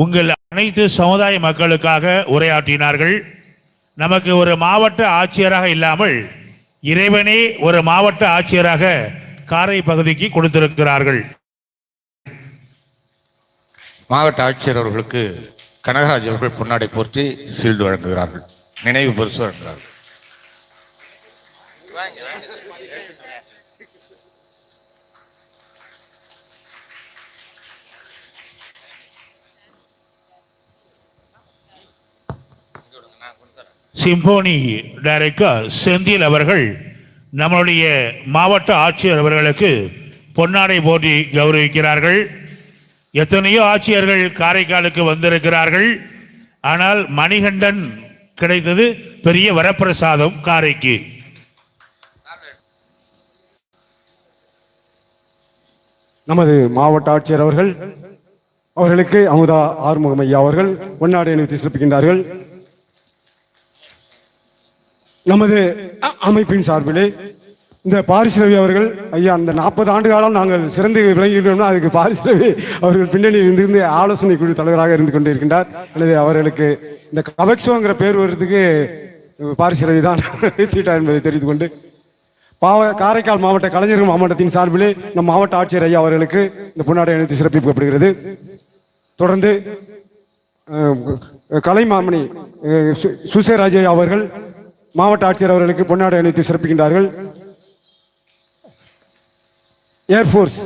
[SPEAKER 4] உங்கள் அனைத்து சமுதாய மக்களுக்காக உரையாற்றினார்கள். நமக்கு ஒரு மாவட்ட ஆட்சியராக இல்லாமல் இறைவனே ஒரு மாவட்ட ஆட்சியராக காரை பகுதிக்கு கொடுத்திருக்கிறார்கள்.
[SPEAKER 1] மாவட்ட ஆட்சியர் அவர்களுக்கு கனகராஜ் அவர்கள் பொன்னாடை போர்த்தி சீல்டு வழங்குகிறார்கள், நினைவு பரிசு வழங்குகிறார்கள்.
[SPEAKER 4] சிம்போனி டைரக்டர் செந்தில் அவர்கள் நம்முடைய மாவட்ட ஆட்சியர் அவர்களுக்கு பொன்னாடை போட்டி கௌரவிக்கிறார்கள். எத்தனையோ ஆட்சியர்கள் காரைக்காலுக்கு வந்திருக்கிறார்கள். ஆனால் மணிகண்டன் கிடைத்தது பெரிய வரப்பிரசாதம் காரைக்கு.
[SPEAKER 2] நமது மாவட்ட ஆட்சியர் அவர்களுக்கு அமுதா ஆறுமுகம் ஐயா அவர்கள் பொன்னாடை அணிவித்து சிறப்பிக்கின்றார்கள். நமது அமைப்பின் சார்பிலே இந்த பாரிஸ் ரவி அவர்கள் ஐயா, அந்த 40 ஆண்டு காலம் நாங்கள் சிறந்து விளங்கிட்டோம்னா அதுக்கு பாரிஸ் ரவி அவர்கள் பின்னணியில் இருந்து ஆலோசனை குழு தலைவராக இருந்து கொண்டிருக்கின்றார். எனவே அவர்களுக்கு இந்த கபக்ஸோங்கிற பேர் வர்றதுக்கு பாரிஸ் ரவி தான் தீட்டார் என்பதை தெரிந்து கொண்டு காரைக்கால் மாவட்ட கலைஞர்கள் மாவட்டத்தின் சார்பிலே நம் மாவட்ட ஆட்சியர் ஐயா அவர்களுக்கு இந்த பொன்னாடை அணிவித்து சிறப்பிக்கப்படுகிறது. தொடர்ந்து கலைமாமணி சுசேராஜ் அவர்கள் மாவட்ட ஆட்சியர் அவர்களுக்கு பொன்னாடை அணிவித்து சிறப்பிக்கின்றார்கள். ஏர்போர்ஸ்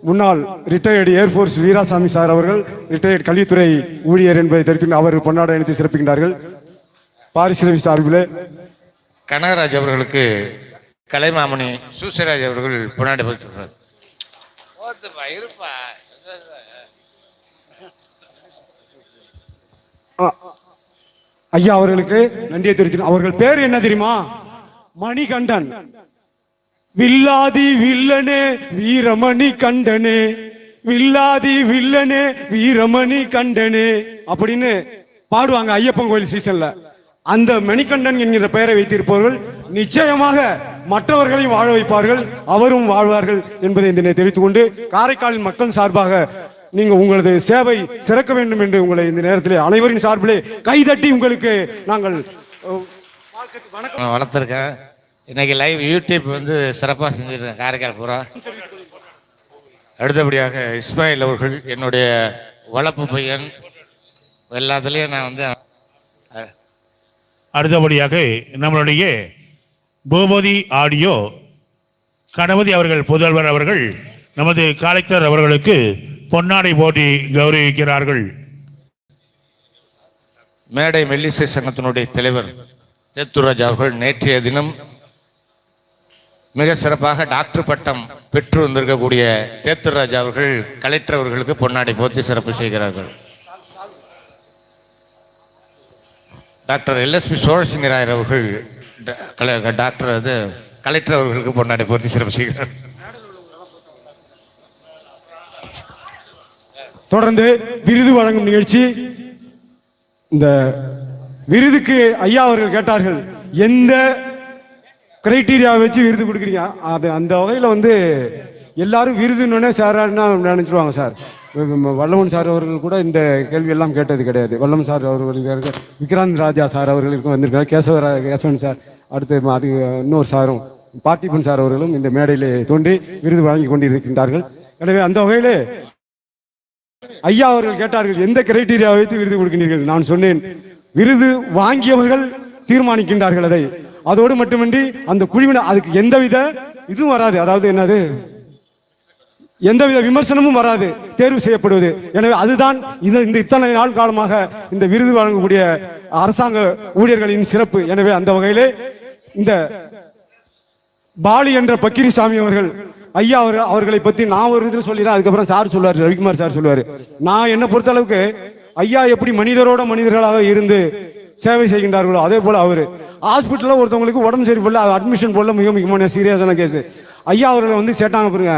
[SPEAKER 2] முன்னாள் ரிட்டையர்டு ஏர்போர்ஸ் வீராசாமி சார் அவர்கள் ரிட்டையர்டு கல்வித்துறை ஊழியர் என்பதை தெரிவித்து அவர் பொன்னாடை அணிவித்து சிறப்பிக்கின்றார்கள். பாரிஸ் ரவி சார்பில்
[SPEAKER 1] கனகராஜ் அவர்களுக்கு கலைமாமணி சுசேராஜ் அவர்கள் பொன்னாடை போர்த்தி
[SPEAKER 2] ஐயா அவர்களுக்கு நன்றியை தெரிவித்து அவர்கள் பேர் என்ன தெரியுமா? மணிகண்டன். வில்லாதி வில்லனே வீரமணி கண்டனே, வில்லாதி வில்லனே வீரமணி கண்டனே அப்படின்னு பாடுவாங்க ஐயப்பன் கோயில் சீசன்ல. அந்த மணிகண்டன் என்கிற பெயரை வைத்திருப்பவர்கள் நிச்சயமாக மற்றவர்களையும் வாழ வைப்பார்கள், அவரும் வாழ்வார்கள் என்பதை இதனை தெரிவித்துக் கொண்டு காரைக்காலின் மக்கள் சார்பாக நீங்க உங்களது சேவை சிறக்க வேண்டும் என்று உங்களை இந்த நேரத்தில் அனைவரின் சார்பிலே கைதட்டி உங்களுக்கு நாங்கள்
[SPEAKER 1] வளர்த்துருக்கேன். இன்னைக்கு லைவ் யூடியூப் வந்து சிறப்பாக செஞ்சிருக்கேன் காரைக்கால் பூரா. அடுத்தபடியாக இஸ்மாயில் அவர்கள் என்னுடைய வளர்ப்பு பையன், எல்லாத்துலேயும் நான் வந்து.
[SPEAKER 4] அடுத்தபடியாக நம்மளுடைய பூபதி ஆடியோ கணபதி அவர்கள் புதல்வர் அவர்கள் நமது கலெக்டர் அவர்களுக்கு பொன்னாடை போட்டி கௌரவிக்கிறார்கள்.
[SPEAKER 1] மேடை மெல்லிசை சங்கத்தினுடைய தலைவர் சேத்துராஜ் அவர்கள் நேற்றைய தினம் மிக சிறப்பாக டாக்டர் பட்டம் பெற்று வந்திருக்கக்கூடிய சேத்துராஜ் அவர்கள் கலெக்டர் அவர்களுக்கு பொன்னாடை போர்த்தி சிறப்பு செய்கிறார்கள். டாக்டர் LSP சோழசிங்கராயர் அவர்கள் டாக்டர் கலெக்டர் அவர்களுக்கு பொன்னாடை போர்த்தி சிறப்பு செய்கிறார்.
[SPEAKER 2] தொடர்ந்து விருது வழங்கும் நிகழ்ச்சி. இந்த விருதுக்கு ஐயா அவர்கள் கேட்டார்கள், எந்த கிரைட்டீரியா வச்சு விருது கொடுக்குறீங்க? அது அந்த வகையில் வந்து எல்லாரும் விருதுன்னொன்னே சாரான்னா நினைச்சிருவாங்க சார். வல்லவன் சார் அவர்கள் கூட இந்த கேள்வி எல்லாம் கேட்டது கிடையாது. வல்லவன் சார் அவர்கள், விக்ராந்த் ராஜா சார் அவர்களுக்கும் வந்திருக்காங்க, கேசவன் சார், அடுத்து அது இன்னொரு சாரும் பார்த்திபன் சார் அவர்களும் இந்த மேடையிலே தோன்றி விருது வழங்கி கொண்டிருக்கின்றார்கள். எனவே அந்த வகையிலே ஐயா அவர்கள் கேட்டார்கள், எந்த கிரைட்டீரியா வைத்து விருது கொடுக்கின்றீர்கள்? நான் சொன்னேன், விருது வாங்கியவர்கள் தீர்மானிக்கின்றார்கள் அதை. அதோடு மட்டுமின்றி அந்த குழுவினர் அதுக்கு எந்தவித இதுவும் வராது, அதாவது என்னது, எந்தவித விமர்சனமும் வராது தேர்வு செய்யப்படுவது. எனவே அதுதான் இந்த இத்தனை நாள் காலமாக இந்த விருது வழங்கக்கூடிய அரசாங்க ஊழியர்களின் சிறப்பு. எனவே அந்த வகையிலே இந்த பாலி என்ற பக்கிரிசாமி அவர்கள் ஐயா அவர்களை பத்தி நான் ஒரு இதில் சொல்லிடுறேன், அதுக்கப்புறம் சார் சொல்லுவார், ரவிக்குமார் சார் சொல்லுவார். நான் என்ன பொறுத்த அளவுக்கு ஐயா எப்படி மனிதரோட மனிதர்களாக இருந்து சேவை செய்கின்றார்களோ அதே போல அவர் ஹாஸ்பிட்டலில் ஒருத்தவங்களுக்கு உடம்பு சரி போடல, அட்மிஷன் போடல, மிக முக்கியமான சீரியஸான கேஸ். ஐயா அவர்களை வந்து சேர்த்தாங்க பாருங்க,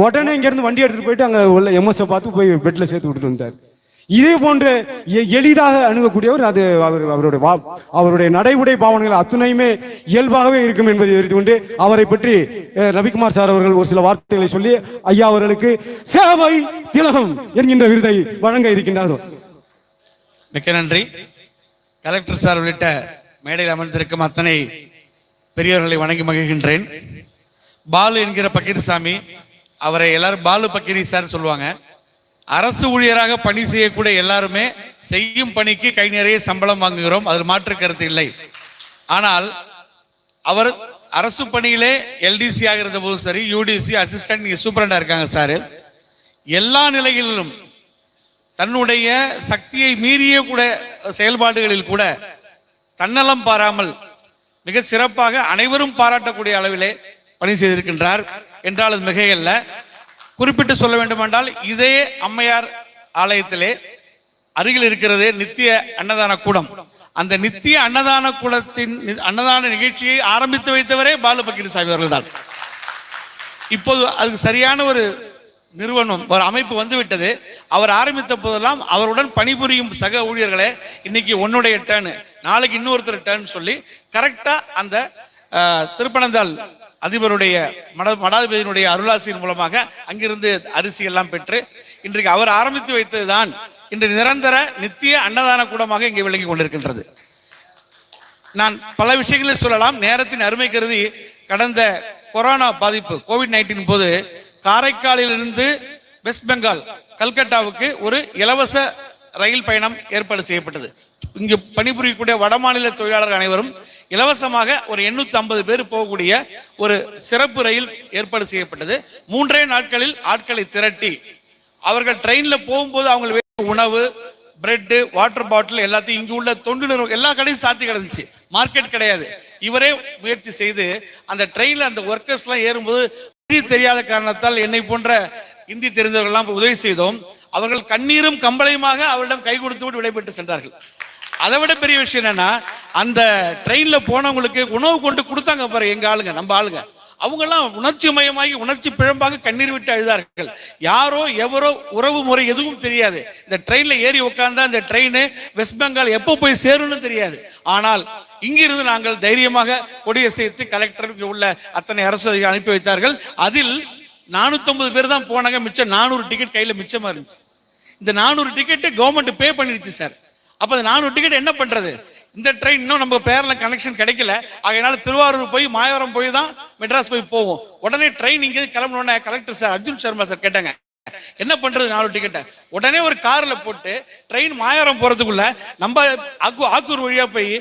[SPEAKER 2] உடனே இங்கேருந்து வண்டி எடுத்துட்டு போயிட்டு அங்கே உள்ள எம்எஸ்ஐ பார்த்து போய் பெட்டில் சேர்த்து விட்டுட்டு வந்தார். இதே போன்று எளிதாக அணுகக்கூடியவர். அது அவருடைய நடைமுறை பாவனைகள் அத்துணையுமே இயல்பாகவே இருக்கும் என்பதை தெரிவித்துக்கொண்டு அவரை பற்றி ரவிக்குமார் சார் அவர்கள் ஒரு சில வார்த்தைகளை சொல்லி ஐயா அவர்களுக்கு சேவை திலகம் என்கின்ற விருதை வழங்க இருக்கின்றார்கள்.
[SPEAKER 5] மிக்க நன்றி. கலெக்டர் சார் உள்ளிட்ட மேடையில் அமர்ந்திருக்கும் அத்தனை பெரியவர்களை வணங்கி மகிழ்கின்றேன். பாலு என்கிற பக்கீர்சாமி, அவரை எல்லாரும் பாலு பக்கீரி சார் சொல்லுவாங்க. அரசு ஊழியராக பணி செய்யக்கூடிய எல்லாருமே செய்யும் பணிக்கு கை நிறைய சம்பளம் வாங்குகிறோம், அதில் மாற்று கருத்து இல்லை. ஆனால் அவர் அரசு பணியிலே எல்டிசி ஆகிருந்த போதும் சரி, யூடிசி அசிஸ்டன்ட் சூப்பரண்டா இருக்காங்க சார், எல்லா நிலைகளிலும் தன்னுடைய சக்தியை மீறிய கூட செயல்பாடுகளில் கூட தன்னலம் பாராமல் மிக சிறப்பாக அனைவரும் பாராட்டக்கூடிய அளவிலே பணி செய்திருக்கின்றார் என்றால் அது மிகையல்ல. குறிப்பிட்டு சொல்ல வேண்டுமென்றால் இதே அம்மையார் ஆலயத்திலே அருகில் இருக்கிறது நித்திய அன்னதான கூடம். அந்த நித்திய அன்னதான கூடத்தின் அன்னதான நிகழ்ச்சியை ஆரம்பித்து வைத்தவரே பாலு பக்கீர்சாமி அவர்கள் தான். இப்போது அதுக்கு சரியான ஒரு நிறுவனம், ஒரு அமைப்பு வந்துவிட்டது. அவர் ஆரம்பித்த போதெல்லாம் அவருடன் பணிபுரியும் சக ஊழியர்களே இன்னைக்கு உன்னுடைய டேர்னு, நாளைக்கு இன்னொருத்தர் டேர்ன் சொல்லி கரெக்டா அந்த திருப்பனந்தாள் அதிபருடைய மடாதிபதியினுடைய அருளாசியின் மூலமாக அங்கிருந்து அரிசி எல்லாம் பெற்று இன்றைக்கு அவர் ஆரம்பித்து வைத்ததுதான் இன்று நிரந்தர நித்திய அன்னதான கூடமாக இங்கே விளங்கி கொண்டிருக்கின்றது. நான் பல விஷயங்களை சொல்லலாம், நேரத்தின் அருமை கருதி கடந்த கொரோனா பாதிப்பு கோவிட்-19 போது காரைக்காலிலிருந்து வெஸ்ட் பெங்கால் கல்கட்டாவுக்கு ஒரு இலவச ரயில் பயணம் ஏற்பாடு செய்யப்பட்டது. இங்கு பணிபுரியக்கூடிய வடமாநில தொழிலாளர்கள் அனைவரும் இலவசமாக ஒரு 850 பேர் போகக்கூடிய ஒரு சிறப்பு ரயில் ஏற்பாடு செய்யப்பட்டது. 3 நாட்களில் ஆட்களை திரட்டி அவர்கள் ட்ரெயின்ல போகும்போது அவங்க உணவு, பிரெட், வாட்டர் பாட்டில் எல்லாத்தையும் இங்கு உள்ள தொண்டு நிறுவனம் எல்லா கடையும் சாத்தி கிடந்துச்சு, மார்க்கெட் கிடையாது. இவரே முயற்சி செய்து அந்த ட்ரெயின்ல அந்த ஒர்க்கர்ஸ் எல்லாம் ஏறும்போது தெரியாத காரணத்தால் என்னை போன்ற இந்தி தெரிந்தவர்கள் எல்லாம் உதவி செய்தோம். அவர்கள் கண்ணீரும் கம்பளையுமாக அவரிடம் கை கொடுத்து விட்டு விடைபெற்று சென்றார்கள். அதை விட பெரிய விஷயம் என்னன்னா, அந்த ட்ரெயின்ல போனவங்களுக்கு உணவு கொண்டு கொடுத்தாங்க பாரு எங்க ஆளுங்க, நம்ம ஆளுங்க, அவங்க எல்லாம் உணர்ச்சி மயமாகி உணர்ச்சி பிழம்பாக கண்ணீர் விட்டு அழுதார்கள். யாரோ எவரோ உறவு முறை எதுவும் தெரியாது. இந்த ட்ரெயின்ல ஏறி உட்கார்ந்தா இந்த ட்ரெயின் வெஸ்ட் பெங்கால் எப்போ போய் சேரும்னு தெரியாது. ஆனால் இங்கிருந்து நாங்கள் தைரியமாக கொடியை சேர்த்து கலெக்டர் உள்ள அத்தனை அரசு அதிகாரி அனுப்பி வைத்தார்கள். அதில் 450 பேர் தான் போனாங்க, மிச்சம் 400 டிக்கெட் கையில மிச்சமா இருந்துச்சு. இந்த 400 டிக்கெட் கவர்மெண்ட் பே பண்ணிடுச்சு சார். அப்ப 400 டிக்கெட் என்ன பண்றது? இந்த ட்ரெயின் இன்னும் நம்ம பேர்ல கனெக்ஷன் கிடைக்கல, அதனால திருவாரூர் போய் மாயவரம் போய் தான் மெட்ராஸ் போய் போவோம். உடனே ட்ரெயின் இங்கே கிளம்பணும்னா collector sir Arjun Sharma sir கேட்டாங்க, என்ன பண்றது 400 டிக்கெட்டை? உடனே ஒரு கார்ல போட்டு ட்ரெயின் மாயவரம் போறதுக்குள்ள நம்ம ஆக்கூர் வழியா போய்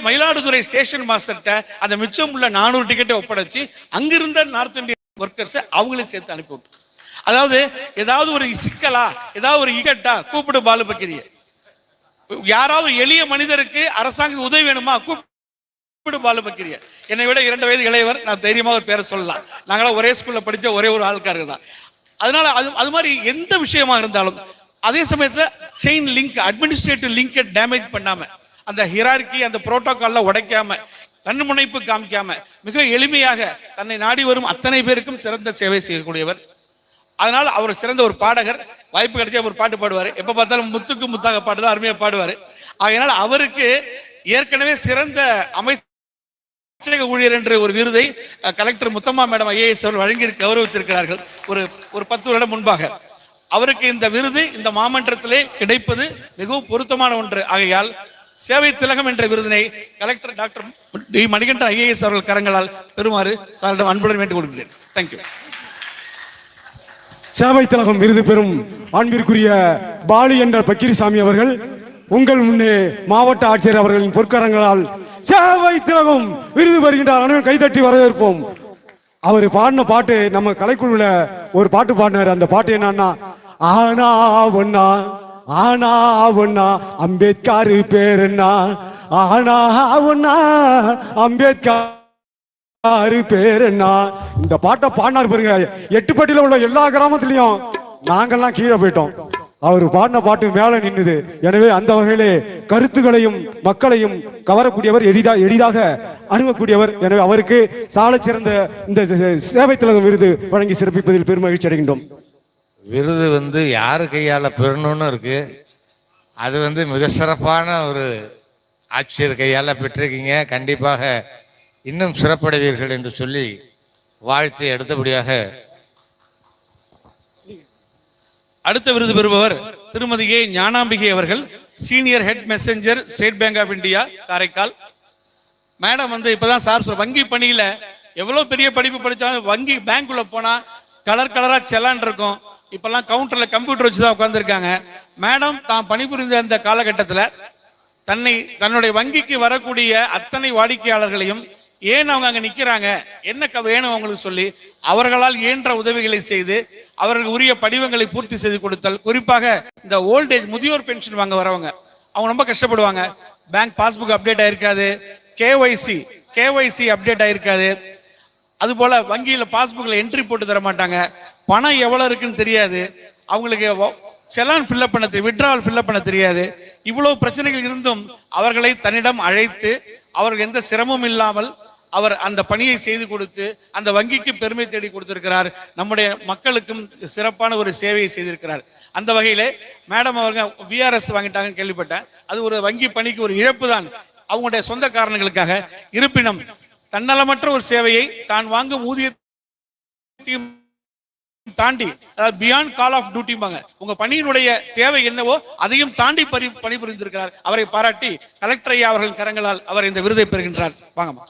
[SPEAKER 5] மயிலாடுதுறை ஸ்டேஷன் மாஸ்டர்கிட்ட அந்த மிச்சம் உள்ள 400 டிக்கெட்டை ஒப்படைச்சு அங்கிருந்த நார்த் இந்தியன் ஒர்க்கர்ஸ் அவங்களையும் சேர்த்து அனுப்பி விட்டு, அதாவது ஏதாவது ஒரு சிக்கலா ஏதாவது ஒரு இக்கட்டா கூப்பிடு பாலு பக்கீரிய, யாராவது எளிய மனிதருக்கு அரசாங்க உதவி வேணுமா கூப்பிடு பாலு பக்கீரிய. என்னை விட 2 வயது இளையவர், நான் தைரியமா ஒரு பேரை சொல்லலாம், நாங்களாம் ஒரே ஸ்கூல்ல படிச்ச ஒரே ஒரு ஆள்காரங்க தான். அதனால அது மாதிரி எந்த விஷயமா இருந்தாலும் அதே சமயத்துல செயின் லிங்க், அட்மினிஸ்ட்ரேட்டிவ் லிங்கை டேமேஜ் பண்ணாம, அந்த ஹிரார்கி அந்த புரோட்டோகால்ல உடைக்காம, தன்முனைப்பு காமிக்காம மிக எளிமையாக தன்னை நாடி வரும் அத்தனை பேருக்கும் சிறந்த சேவை செய்யக்கூடியவர். அதனால அவர் சிறந்த ஒரு பாடகர், வாய்ப்பு கிடைச்சா ஒரு பாட்டு பாடுவார், எப்ப பார்த்தாலும் முத்துக்கு முத்தாக பாட்டு தான் அருமையா பாடுவார். அதனால அவருக்கு ஏற்கனவே சிறந்த அமைச்சக ஊழியர் என்ற ஒரு விருதை கலெக்டர் முத்தம்மா மேடம் ஐஏஎஸ் அவர்கள் வழங்கி கௌரவித்திருக்கிறார்கள் ஒரு 10 வருடம் முன்பாக. அவருக்கு இந்த விருது இந்த மாமன்றத்திலே கிடைப்பது மிகவும் பொருத்தமான ஒன்று. ஆகையால் சேவை திலகம் என்ற விருதினை collector doctor D Manikandan IAS அவர்கள் கரங்களால் பெறுமாறு சாரிடம் அன்புடன் வேண்டிக் கொள்கிறேன். தேங்க்யூ.
[SPEAKER 2] சேவை திலகம் விருது பெறும் அன்பிற்குரிய பாலு என்ற பக்கீர்சாமி அவர்கள் உங்கள் முன்னே மாவட்ட ஆட்சியர் அவர்களின் பொற்கரங்களால் சேவை திலகம் விருது பெறுகின்றார். அனைவரும் கைதட்டி வரவேற்போம். அவர் பாடின பாட்டு நம்ம கலைக்குழுல ஒரு பாட்டு பாடினார். அந்த பாட்டு என்னன்னா, ஆனா ஒன்னா ஆனா ஒன்னா அம்பேத்கர் பேர் என்ன, ஆனா ஒன்னா அம்பேத்கர் யாரு பேர் என்ன இந்த பாட்டை பாடினார் பாருங்க. எட்டுப்பட்டியில உள்ள எல்லா கிராமத்திலையும் நாங்கெல்லாம் கீழே போயிட்டோம். அவர் பாடின பாட்டு மேல நின்னுது. எனவே அந்த வகையிலே கருத்துக்களையும் மக்களையும் கவரக்கூடியவர், எளிதாக அணுகக்கூடியவர். எனவே அவருக்கு சாலை சிறந்த இந்த சேவை திலகம் விருது வழங்கி சிறப்பிப்பதில் பெருமகிழ்ச்சி அடைகின்றோம்.
[SPEAKER 1] விருது வந்து யாரு கையால பெறணும்னு இருக்கு. அது வந்து மிக சிறப்பான ஒரு ஆட்சியர் கையால பெற்றிருக்கீங்க. கண்டிப்பாக இன்னும் சிறப்படைவீர்கள் என்று சொல்லி வாழ்த்தை அடுத்தபடியாக
[SPEAKER 5] அடுத்த விருது பெறுபவர் திருமதி ஏ ஞானாம்பிகை அவர்கள், senior head messenger, State Bank of India, Karaikal. Madam வந்து இப்பதான் சார் வங்கி பணியில எவ்வளவு பெரிய படிப்பு படிச்சாலும் வங்கி பேங்க்குள்ள போனா கலர் கலரா செலான் இருக்கும். இப்பெல்லாம் கவுண்டர்ல கம்ப்யூட்டர் வச்சுதான் உட்கார்ந்துருக்காங்க. மேடம் தான் பணிபுரிந்த அந்த காலகட்டத்தில் தன்னுடைய வங்கிக்கு வரக்கூடிய அத்தனை வாடிக்கையாளர்களையும் ஏன் அவங்க அங்க நிக்கிறாங்க, என்ன வேணும் அவங்களுக்கு சொல்லி அவர்களால் இயன்ற உதவிகளை செய்து அவர்களுக்கு உரிய படிவங்களை பூர்த்தி செய்து கொடுத்தல். குறிப்பாக இந்த ஓல்டேஜ் முதியோர் பென்ஷன் வாங்க வரவங்க அவங்க ரொம்ப கஷ்டப்படுவாங்க. பேங்க் பாஸ்புக் அப்டேட் ஆயிருக்காது, கேஒய்சி அப்டேட் ஆயிருக்காது. அது போல வங்கியில பாஸ்புக்ல என்ட்ரி போட்டு தர மாட்டாங்க, பணம் எவ்வளவு இருக்குன்னு தெரியாது, அவங்களுக்கு செலான் ஃபில்அப் பண்ண தெரியும், விட்ராவல் ஃபில்அப் பண்ண தெரியாது. இவ்வளவு பிரச்சனைகள் இருந்தும் அவர்களை தன்னிடம் அழைத்து அவர்கள் எந்த சிரமமும் இல்லாமல் அவர் அந்த பணியை செய்து கொடுத்து அந்த வங்கிக்கு பெருமை தேடி கொடுத்திருக்கிறார். நம்முடைய மக்களுக்கும் சிறப்பான ஒரு சேவையை செய்திருக்கிறார். அந்த வகையிலே மேடம் அவங்க விஆர்எஸ் வாங்கிட்டாங்கன்னு கேள்விப்பட்டேன். அது ஒரு வங்கி பணிக்கு ஒரு இழப்பு தான் அவங்களுடைய சொந்த காரணங்களுக்காக. இருப்பினும் தன்னலமற்ற ஒரு சேவையை தான் வாங்கும் ஊதியத்தையும் தாண்டி, அதாவது பியாண்ட் கால் ஆஃப் டியூட்டிம்பாங்க, உங்க பணியினுடைய தேவை என்னவோ அதையும் தாண்டி பணிபுரிந்திருக்கிறார். அவரை பாராட்டி கலெக்டர் ஐயா அவர்கள் கரங்களால் அவர் இந்த விருதை பெறுகின்றார். வாங்கம்மா.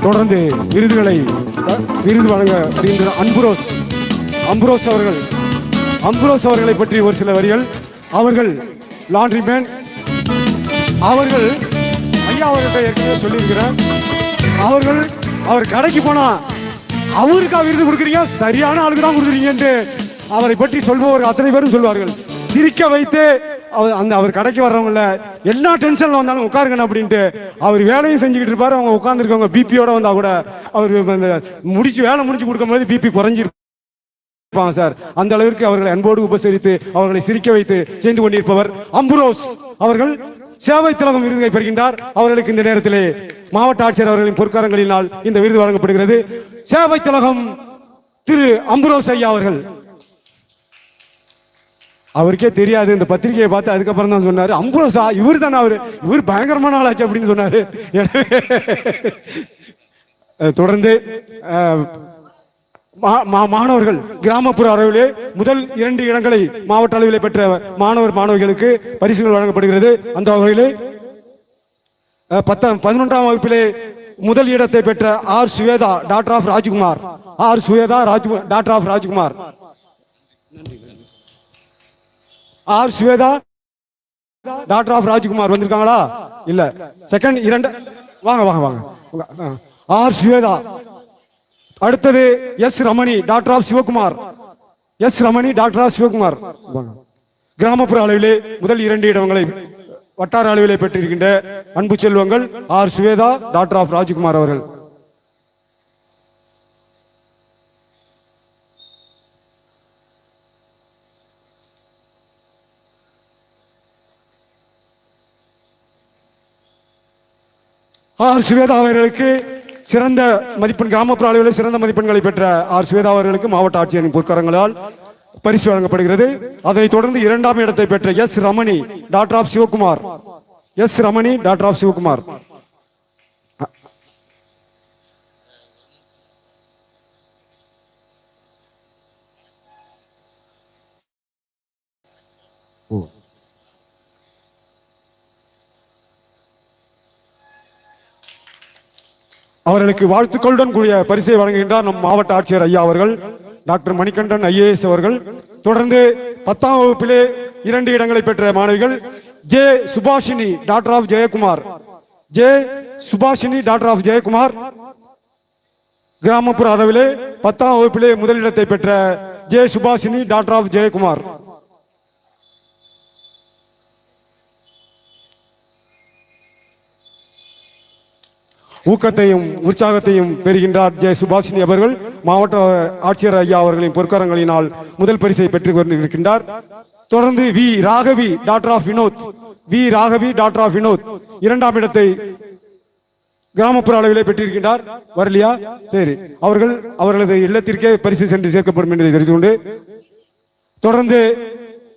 [SPEAKER 2] தொடர்ந்து விருது வழங்க வருகின்ற அம்புரோஸ் அவர்களை பற்றி ஒரு சில வரிகள். அவர்கள் லாண்ட்ரிமேன். அவர்கள் ஐயா அவர்கிட்ட ஏற்கனவே சொல்லியிருக்கிறேன். அவர் கடைக்கு போனா அவருக்கா விருது கொடுக்குறீங்க, சரியான ஆளுக்கு தான் கொடுக்குறீங்கன்ட்டு அவரை பற்றி சொல்பவர் அத்தனை பேரும் சொல்வார்கள். சிரிக்க வைத்து அவர் கடைக்கு வர்றவங்கள எல்லா டென்ஷன்ல வந்தாலும் உட்காருங்க அப்படின்ட்டு அவர் வேலையும் செஞ்சுக்கிட்டு இருப்பாரு. அவங்க உட்கார்ந்துருக்கவங்க பிபியோட வந்தா கூட அவர் வேலை முடிச்சு கொடுக்கும்போது பிபி குறைஞ்சிருப்பாங்க சார். அந்த அளவிற்கு அவர்களை அன்போடு உபசரித்து அவர்களை சிரிக்க வைத்து செய்து கொண்டிருப்பவர் அம்புரோஸ் அவர்கள் சேவை திலகம் விருதை பெறுகின்றார். அவர்களுக்கு இந்த நேரத்திலே மாவட்ட ஆட்சியர் அவர்களின் பொற்காரங்களினால் இந்த விருது வழங்கப்படுகிறது. சேவை திலகம் திரு அம்புரோஸ் ஐயா அவர்கள். அவருக்கே தெரியாது, இந்த பத்திரிகையை பார்த்து அதுக்கப்புறம் தான் சொன்னாரு, அம்புரோசா இவர் தானே, இவர் பயங்கரமான ஆளாச்சு அப்படின்னு சொன்னாரு. தொடர்ந்து மாணவர்கள் கிராமப்புற அளவிலே முதல் 2 இடங்களை மாவட்ட அளவிலே பெற்ற மாணவர்களுக்கு பரிசுகள் வழங்கப்படுகிறது. அந்த வகையிலே 11ஆம் வகுப்பிலே முதல் இடத்தை பெற்ற R Swetha daughter of Rajkumar, daughter of Rajkumar, R Swetha daughter of Rajkumar வந்திருக்காங்களா? இல்ல, செகண்ட் 2 வாங்க. ஆர் சுவேதா. அடுத்தது S Ramani daughter of Sivakumar, கிராமப்புற அளவிலே முதல் 2 இடங்களை வட்டார அளவிலே பெற்றிருக்கின்ற அன்பு செல்வங்கள் R Swetha daughter of Rajkumar அவர்கள். ஆர் சுவேதா அவர்களுக்கு சிறந்த மதிப்பெண், கிராமப்புற அளவில் சிறந்த மதிப்பெண்களை பெற்ற ஆர் சுவேதா அவர்களுக்கு மாவட்ட ஆட்சியரின் பொற்கரங்களால் பரிசு வழங்கப்படுகிறது. அதனைத் தொடர்ந்து 2ஆம் இடத்தை பெற்ற S Ramani daughter of Sivakumar, அவர்களுக்கு வாழ்த்துக்களுடன் கூடிய பரிசை வழங்குகின்றார் நம் மாவட்ட ஆட்சியர் ஐயா அவர்கள், டாக்டர் மணிகண்டன் ஐஏஎஸ் அவர்கள். தொடர்ந்து 10ஆம் வகுப்பிலே 2 இடங்களை பெற்ற மாணவிகள் J Subhashini daughter of Jayakumar, J Subhashini daughter of Jayakumar. கிராமப்புற அளவிலே 10ஆம் வகுப்பிலே முதலிடத்தை பெற்ற J Subhashini daughter of Jayakumar. ஊக்கத்தையும் உற்சாகத்தையும் பெறுகின்றார் ஜே சுபாஷினி அவர்கள். மாவட்ட ஆட்சியர் ஐயா அவர்களின் பொற்கரங்களினால் முதல் பரிசை பெற்றுக் கொண்டிருக்கின்றார். தொடர்ந்து V Raghavi daughter of Vinod, V Raghavi daughter of Vinod 2ஆம் இடத்தை கிராமப்புற அளவிலே பெற்றிருக்கின்றார். வரலையா? சரி, அவர்களது இல்லத்திற்கே பரிசு சென்று சேர்க்கப்படும் என்று தெரிந்து கொண்டு தொடர்ந்து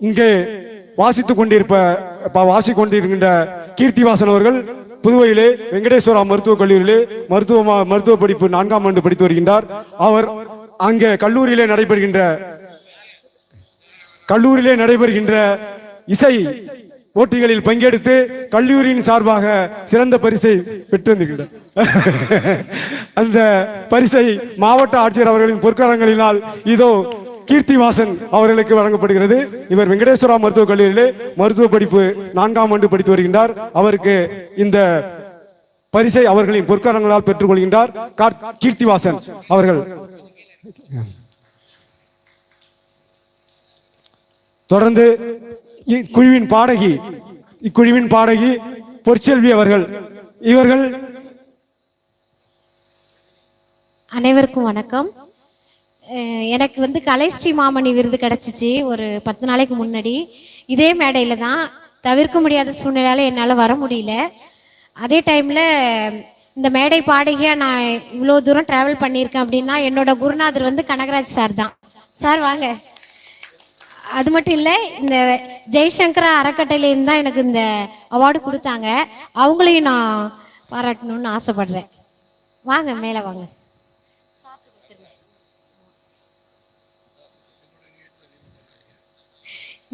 [SPEAKER 2] இங்கே வாசித்துக் கொண்டிருக்கின்ற கீர்த்திவாசன் அவர்கள் புதுவையிலே வெங்கடேஸ்வரா மருத்துவக் கல்லூரியிலே மருத்துவ படிப்பு 4ஆம் ஆண்டு படித்து வருகின்றார். அவர் அங்கே கல்லூரியிலே நடைபெறுகின்ற இசை போட்டிகளில் பங்கெடுத்து கல்லூரியின் சார்பாக சிறந்த பரிசை பெற்றிருக்கின்றார். அந்த பரிசை மாவட்ட ஆட்சியர் அவர்களின் பொற்கரங்களினால் இதோ கீர்த்திவாசன் அவர்களுக்கு வழங்கப்படுகிறது. இவர் வெங்கடேஸ்வரா மருத்துவக் கல்லூரியிலே மருத்துவ படிப்பு 4ஆம் ஆண்டு படித்து வருகின்றார். அவருக்கு இந்த பரிசை அவர்களின் பொற்கரங்களால் பெற்றுக் கொள்கின்றார் கீர்த்திவாசன் அவர்கள். தொடர்ந்து இக்குழுவின் பாடகி பொற்செல்வி அவர்கள். இவர்கள்
[SPEAKER 6] அனைவருக்கும் வணக்கம். எனக்கு வந்து கலைஸ்ரீ மாமணி விருது கிடைச்சிச்சு ஒரு 10 நாளைக்கு முன்னாடி. இதே மேடையில் தான், தவிர்க்க முடியாத சூழ்நிலையால என்னால் வர முடியல. அதே டைமில் இந்த மேடை பாடகியாக நான் இவ்வளோ தூரம் ட்ராவல் பண்ணியிருக்கேன் அப்படின்னா என்னோட குருநாதர் வந்து கனகராஜ் சார் தான். சார் வாங்க. அது மட்டும் இல்லை, இந்த ஜெய்சங்கரா அறக்கட்டளையிலேருந்து தான் எனக்கு இந்த அவார்டு கொடுத்தாங்க. அவங்களையும் நான் பாராட்டணும்னு ஆசைப்படுறேன். வாங்க, மேலே வாங்க.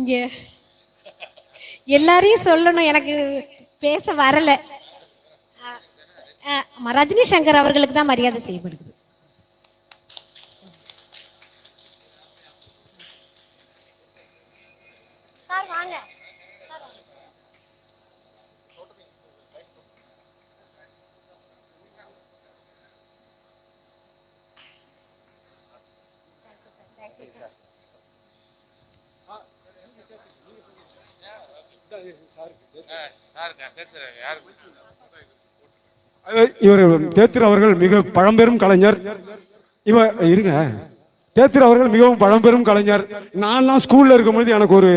[SPEAKER 6] இங்க எல்லாரையும் சொல்லணும், எனக்கு பேச வரல. ரஜினி சங்கர் அவர்களுக்கு தான் மரியாதை செய்யப்படுது. சார் வாங்க.
[SPEAKER 2] இவர் தேத்திர அவர்கள் மிக பழம்பெரும் கலைஞர். தேத்திர அவர்கள் மிகவும் பழம்பெரும் கலைஞர். நான்லாம் ஸ்கூல்ல இருக்கும்போது எனக்கு ஒரு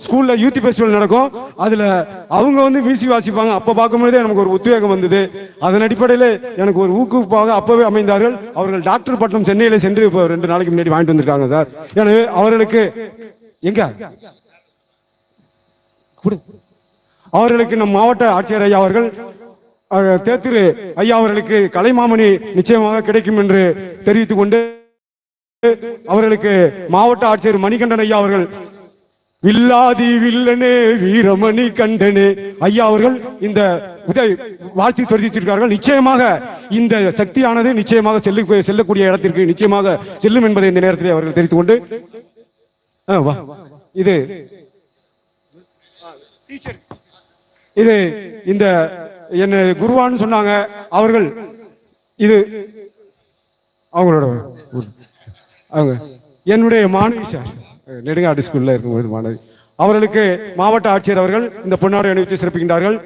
[SPEAKER 2] ஸ்கூல்ல யூத் ஃபெஸ்டிவல் நடக்கும். அதுல அவங்க வந்து மியூசிக் வாசிப்பாங்க. அப்ப பார்க்கும்போதே எனக்கு ஒரு உத்வேகம் வந்தது. அதன் அடிப்படையில் எனக்கு ஒரு ஊக்குவிப்பாக அப்பவே அமைந்தார்கள். அவர்கள் டாக்டர் பட்டம் சென்னையில சென்று இப்போ 2 நாளைக்கு முன்னாடி வாங்கிட்டு வந்திருக்காங்க சார். எனவே அவர்களுக்கு நம் மாவட்ட ஆட்சியர் ஐயா அவர்கள் தேத்திரு ஐயா அவர்களுக்கு கலைமாமணி நிச்சயமாக கிடைக்கும் என்று தெரிவித்துக் கொண்டு அவர்களுக்கு மாவட்ட ஆட்சியர் மணிகண்டன் ஐயா அவர்கள் வில்லாதி வில்லனே வீரமணி கண்டனே ஐயா அவர்கள் இந்த வாழ்த்து தெரிவித்திருக்கிறார்கள். நிச்சயமாக இந்த சக்தியானது நிச்சயமாக செல்லக்கூடிய இடத்திற்கு நிச்சயமாக செல்லும் என்பதை இந்த நேரத்தில் அவர்கள் தெரிவித்துக் கொண்டு இது இந்த என்ன குருவான்னு சொன்னாங்க அவர்கள். இது அவங்களோட என்னுடைய மாணவி சார், நெடுங்காடு ஸ்கூல்ல இருக்கும்போது மாணவி. அவர்களுக்கு மாவட்ட ஆட்சியர் அவர்கள் இந்த பொன்னாடை அணிவித்து சிறப்பிக்கின்றார்கள்.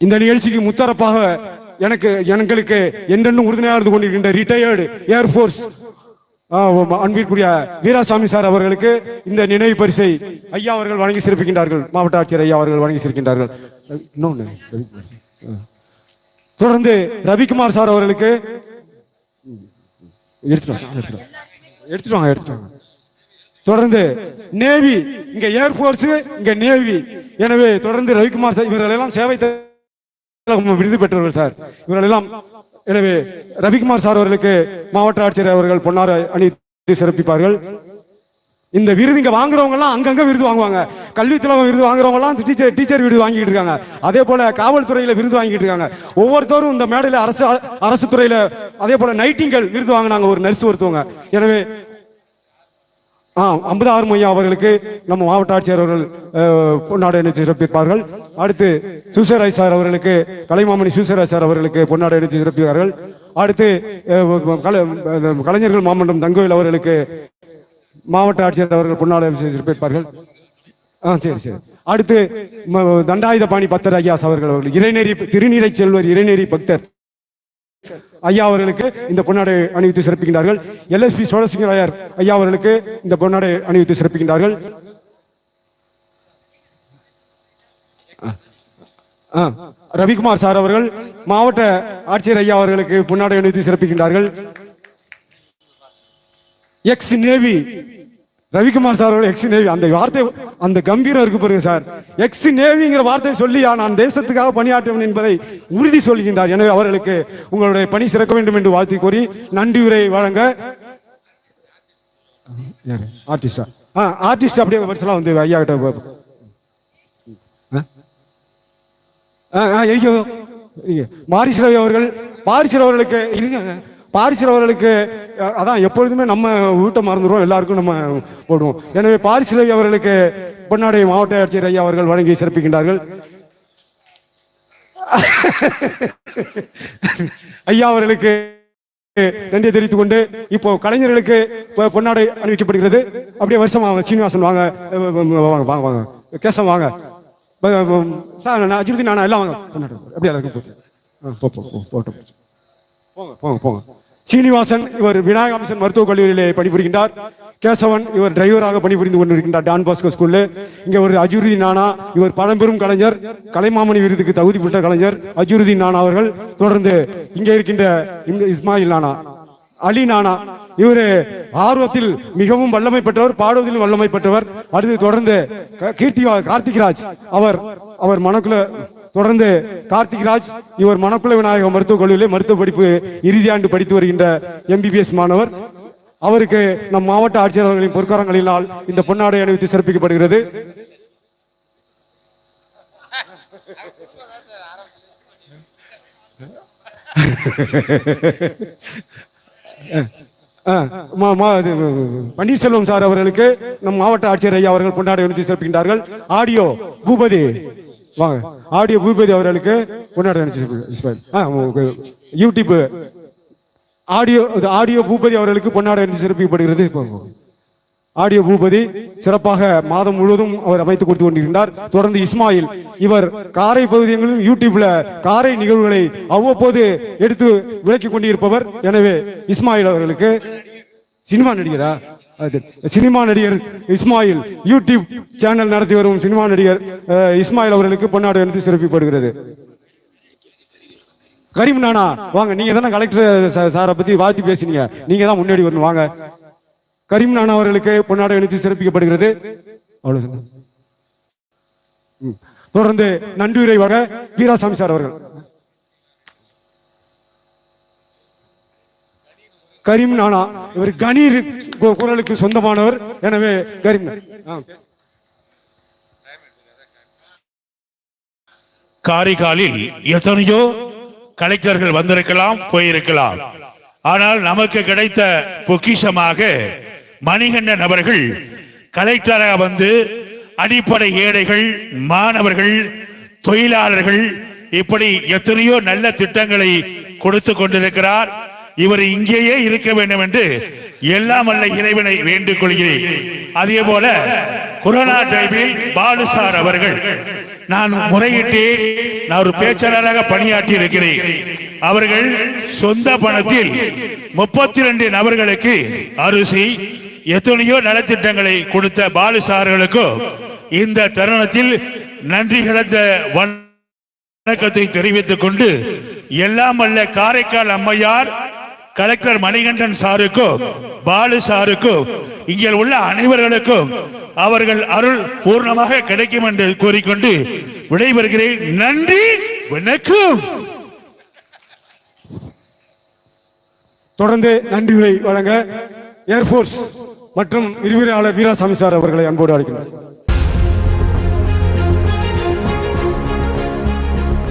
[SPEAKER 2] இந்த நிகழ்ச்சிக்கு முத்தரப்பாக எங்களுக்கு என்றென்றும் உறுதுணையாக இருந்து கொண்டிருக்கின்ற ரிட்டையர்டு ஏர்போர்ஸ் அன்பிற்குரிய வீராசாமி சார் அவர்களுக்கு இந்த நினைவு பரிசை ஐயா அவர்கள் வழங்கி சிறப்பிக்கின்றார்கள். மாவட்ட ஆட்சியர் ஐயா அவர்கள் வழங்கி சிறப்பிக்கின்றார்கள். தொடர்ந்து ரவிக்குமார் சார் அவர்களுக்கு எடுத்துட்டு வாங்க. தொடர்ந்து நேவி, இங்க ஏர்போர்ஸ், இங்க நேவி. எனவே தொடர்ந்து ரவிக்குமார் சார் இவர்கள் எல்லாம் சேவை விருது பெற்றவர்கள் சார் இவர்கள் எல்லாம். எனவே ரவிக்குமார் சார் அவர்களுக்கு மாவட்ட ஆட்சியர் அவர்கள் பொன்னார் அணிவித்து சிறப்பிப்பார்கள். இந்த விருது இங்க வாங்குறவங்க எல்லாம் அங்கங்க விருது வாங்குவாங்க. கல்வித்துறை விருது வாங்குறவங்க எல்லாம் டீச்சர் விருது வாங்கிட்டு இருக்காங்க. அதே போல காவல்துறையில விருது வாங்கிட்டு இருக்காங்க. ஒவ்வொருத்தரும் இந்த மேடையில அரசு துறையில அதே போல நைட்டிங்கல் விருது வாங்கினாங்க ஒரு நர்ஸ் ஒருத்தவங்க. எனவே அம்பதாறு மையா அவர்களுக்கு நம்ம மாவட்ட ஆட்சியர் அவர்கள் பொன்னாடை அணிவித்து சிறப்பிப்பார்கள். அடுத்து சூசராய் சார் அவர்களுக்கு கலைமாமணி சூசராய் சார் அவர்களுக்கு பொன்னாடை அணிவித்து சிறப்பிப்பார்கள். அடுத்து கலைஞர்கள் மாமன்றம் தங்கோயில் அவர்களுக்கு மாவட்ட ஆட்சியர் அவர்கள் பொன்னாடை சிறப்பிப்பார்கள். சரி. அடுத்து தண்டாயுதபாணி பக்தர் ஐயாஸ் அவர்கள் இறைநெறி திருநீரை செல்வர் இறைநெறி பக்தர் ஐயா அவர்களுக்கு இந்த பொன்னாடை அணிவித்து சிறப்பிக்கின்றார்கள். LSP சோழசிங்கராயர் ஐயா அவர்களுக்கு இந்த பொன்னாடை அணிவித்து சிறப்பிக்கின்றார்கள். ரவிக்குமார் சார் அவர்கள் மாவட்ட ஆட்சியர் ஐயா அவர்களுக்கு பொன்னாடை அணிவித்து சிறப்பிக்கின்றார்கள். எக்ஸ் நேவி ரவிக்குமார் சார் அவர்கள் எக்ஸ் நேவி, அந்த வார்த்தை அந்த கம்பீரம் இருக்கு பாருங்க சார். எக்ஸ் நேவிங்கிற வார்த்தை சொல்லி நான் தேசத்துக்காக பணியாற்றுவேன் என்பதை உறுதி சொல்கின்றார். எனவே அவர்களுக்கு உங்களுடைய பணி சிறக்க வேண்டும் என்று வாழ்த்தி கூறி நன்றி உரை வழங்க ஆர்டிஸ்ட் அப்படியே வருஷம் வந்து ஐயா கிட்ட மாரிஸ் ரவி அவர்கள் பாரிசர் அவர்களுக்கு இருங்க. பாரிசர் அவர்களுக்கு அதான் எப்பொழுதுமே நம்ம வீட்டை மறந்துடுவோம், எல்லாருக்கும் நம்ம போடுவோம். எனவே பாரிஸ் ரவி அவர்களுக்கு பொன்னாடை மாவட்ட ஆட்சியர் ஐயா அவர்கள் வழங்கி சிறப்பிக்கின்றார்கள். ஐயா அவர்களுக்கு நன்றியை தெரிவித்துக் கொண்டு இப்போ கலைஞர்களுக்கு பொன்னாடை அணிவிக்கப்படுகிறது. அப்படியே வருஷம் வாங்க, சீனிவாசன் வாங்க, வாங்க வாங்க, கேசம் வாங்க, சார் அஜிருதி நானா எல்லாம் வாங்க, அப்படியே போட்டோம் போங்க. சீனிவாசன் இவர் விநாயகாமிசன் மருத்துவக் கல்லூரியிலே பணிபுரிகின்றார். கேசவன் இவர் டிரைவராக பணிபுரிந்து கொண்டிருக்கின்றார் டான் பாஸ்கோ ஸ்கூல்ல. இங்க ஒரு அஜுருதீன் நானா, இவர் பழம்பெரும் கலைஞர், கலைமாமணி விருதுக்கு தகுதி பெற்ற கலைஞர் அஜுருதீன் நானா அவர்கள். தொடர்ந்து இங்கே இருக்கின்ற இஸ்மாயில் நானா, அலி நானா, இவரு ஆர்வத்தில் மிகவும் வல்லமை பெற்றவர், பாடுவதிலும் வல்லமை பெற்றவர். அடுத்து தொடர்ந்து கார்த்திக்ராஜ் அவர் மனக்குள்ள தொடர்ந்து கார்த்திக்ராஜ் இவர் மணக்குள விநாயக மருத்துவக் கல்லூரியில் மருத்துவ படிப்பு இறுதி ஆண்டு படித்து வருகின்ற MBBS மாணவர். அவருக்கு நம் மாவட்ட ஆட்சியர் அவர்களின் பொற்காரங்களினால் இந்த பொன்னாடை அணிவித்து சிறப்பிக்கப்படுகிறது. பன்னீர்செல்வம் சார் அவர்களுக்கு நம் மாவட்ட ஆட்சியர் ஐயா அவர்கள் பொன்னாடை அணிவித்து சிறப்பிக்கின்றார்கள். ஆடியோ பூபதி வாங்க, ஆடியோ பூபதி அவர்களுக்கு பொன்னாடை யூடியூப் ஆடியோ பூபதி அவர்களுக்கு பொன்னாடை அணிவித்து சிறப்பிக்கப்படுகிறது. ஆடியோ பூபதி சிறப்பாக மாதம் முழுவதும் அவர் அமைத்துக் கொடுத்து கொண்டிருக்கின்றார். தொடர்ந்து இஸ்மாயில் இவர் காரை பகுதிகளிலும் யூடியூப்ல காரை நிகழ்வுகளை அவ்வப்போது எடுத்து விளக்கி கொண்டிருப்பவர். எனவே இஸ்மாயில் அவர்களுக்கு சினிமா நடிகரா சினிமா நடிகர் இஸ்மாயில் யூடியூப் சேனல் நடத்தி வரும் சினிமா நடிகர் இஸ்மாயில் அவர்களுக்கு பொன்னாடை அணிவித்து சிறப்பிக்கப்படுகிறது. கரீம் நானா வாங்க, நீங்க தானே கலெக்டர் சாரை பத்தி வாழ்த்தி பேசினீங்க, நீங்க தான் முன்னாடி வரணும் வாங்க. கரீம் நானா அவர்களுக்கு பொன்னாடை அணிவித்து சிறப்பிக்கப்படுகிறது. அவ்வளவு. தொடர்ந்து நன்றியுரை வழங்க வீராசாமி சார் அவர்கள். கரீம் நானா இவர் கணீர் குரலுக்கு சொந்தமானவர். எனவே கரீம்
[SPEAKER 4] காரைக்காலில் எத்தனையோ கலெக்டர்கள் வந்திருக்கலாம், போயிருக்கலாம். ஆனால் நமக்கு கிடைத்த பொக்கிஷமாக மணிகண்டன் அவர்கள் கலெக்டராக வந்து அடிப்படை ஏழைகள், மாணவர்கள், தொழிலாளர்கள் இப்படி எத்தனையோ நல்ல திட்டங்களை கொடுத்து கொண்டிருக்கிறார். இவர் இங்கேயே இருக்க வேண்டும் என்று எல்லாம் வல்ல இறைவனை வேண்டிக் கொள்கிறேன். அதே போல கொரோனா டைமில் பாலுசார் அவர்கள் நான் முறையிட்டு நான் ஒரு பேச்சாளராக பணியாற்றி இருக்கிறேன். அவர்கள் சொந்த பணத்தில் 32 நபர்களுக்கு அரிசி எத்தனையோ நலத்திட்டங்களை கொடுத்த பாலுசார்களுக்கு இந்த தருணத்தில் நன்றி கலந்த வணக்கத்தை தெரிவித்துக் கொண்டு எல்லாம் வல்ல காரைக்கால் அம்மையார், கலெக்டர் மணிகண்டன் சாருக்கும் பாலு சாருக்கும் இங்கே உள்ள அனைவர்களுக்கும் அவர்கள் அருள் பூர்ணமாக கிடைக்கும் என்று கூறிக்கொண்டு விடைபெறுகிறேன். நன்றி, வணக்கம்.
[SPEAKER 2] தொடர்ந்து நன்றிகளை வழங்க ஏர்போர்ஸ் மற்றும் விரிவுரையாளர் வீராசாமி சார் அவர்களை அன்போடு அழைக்கின்றனர்.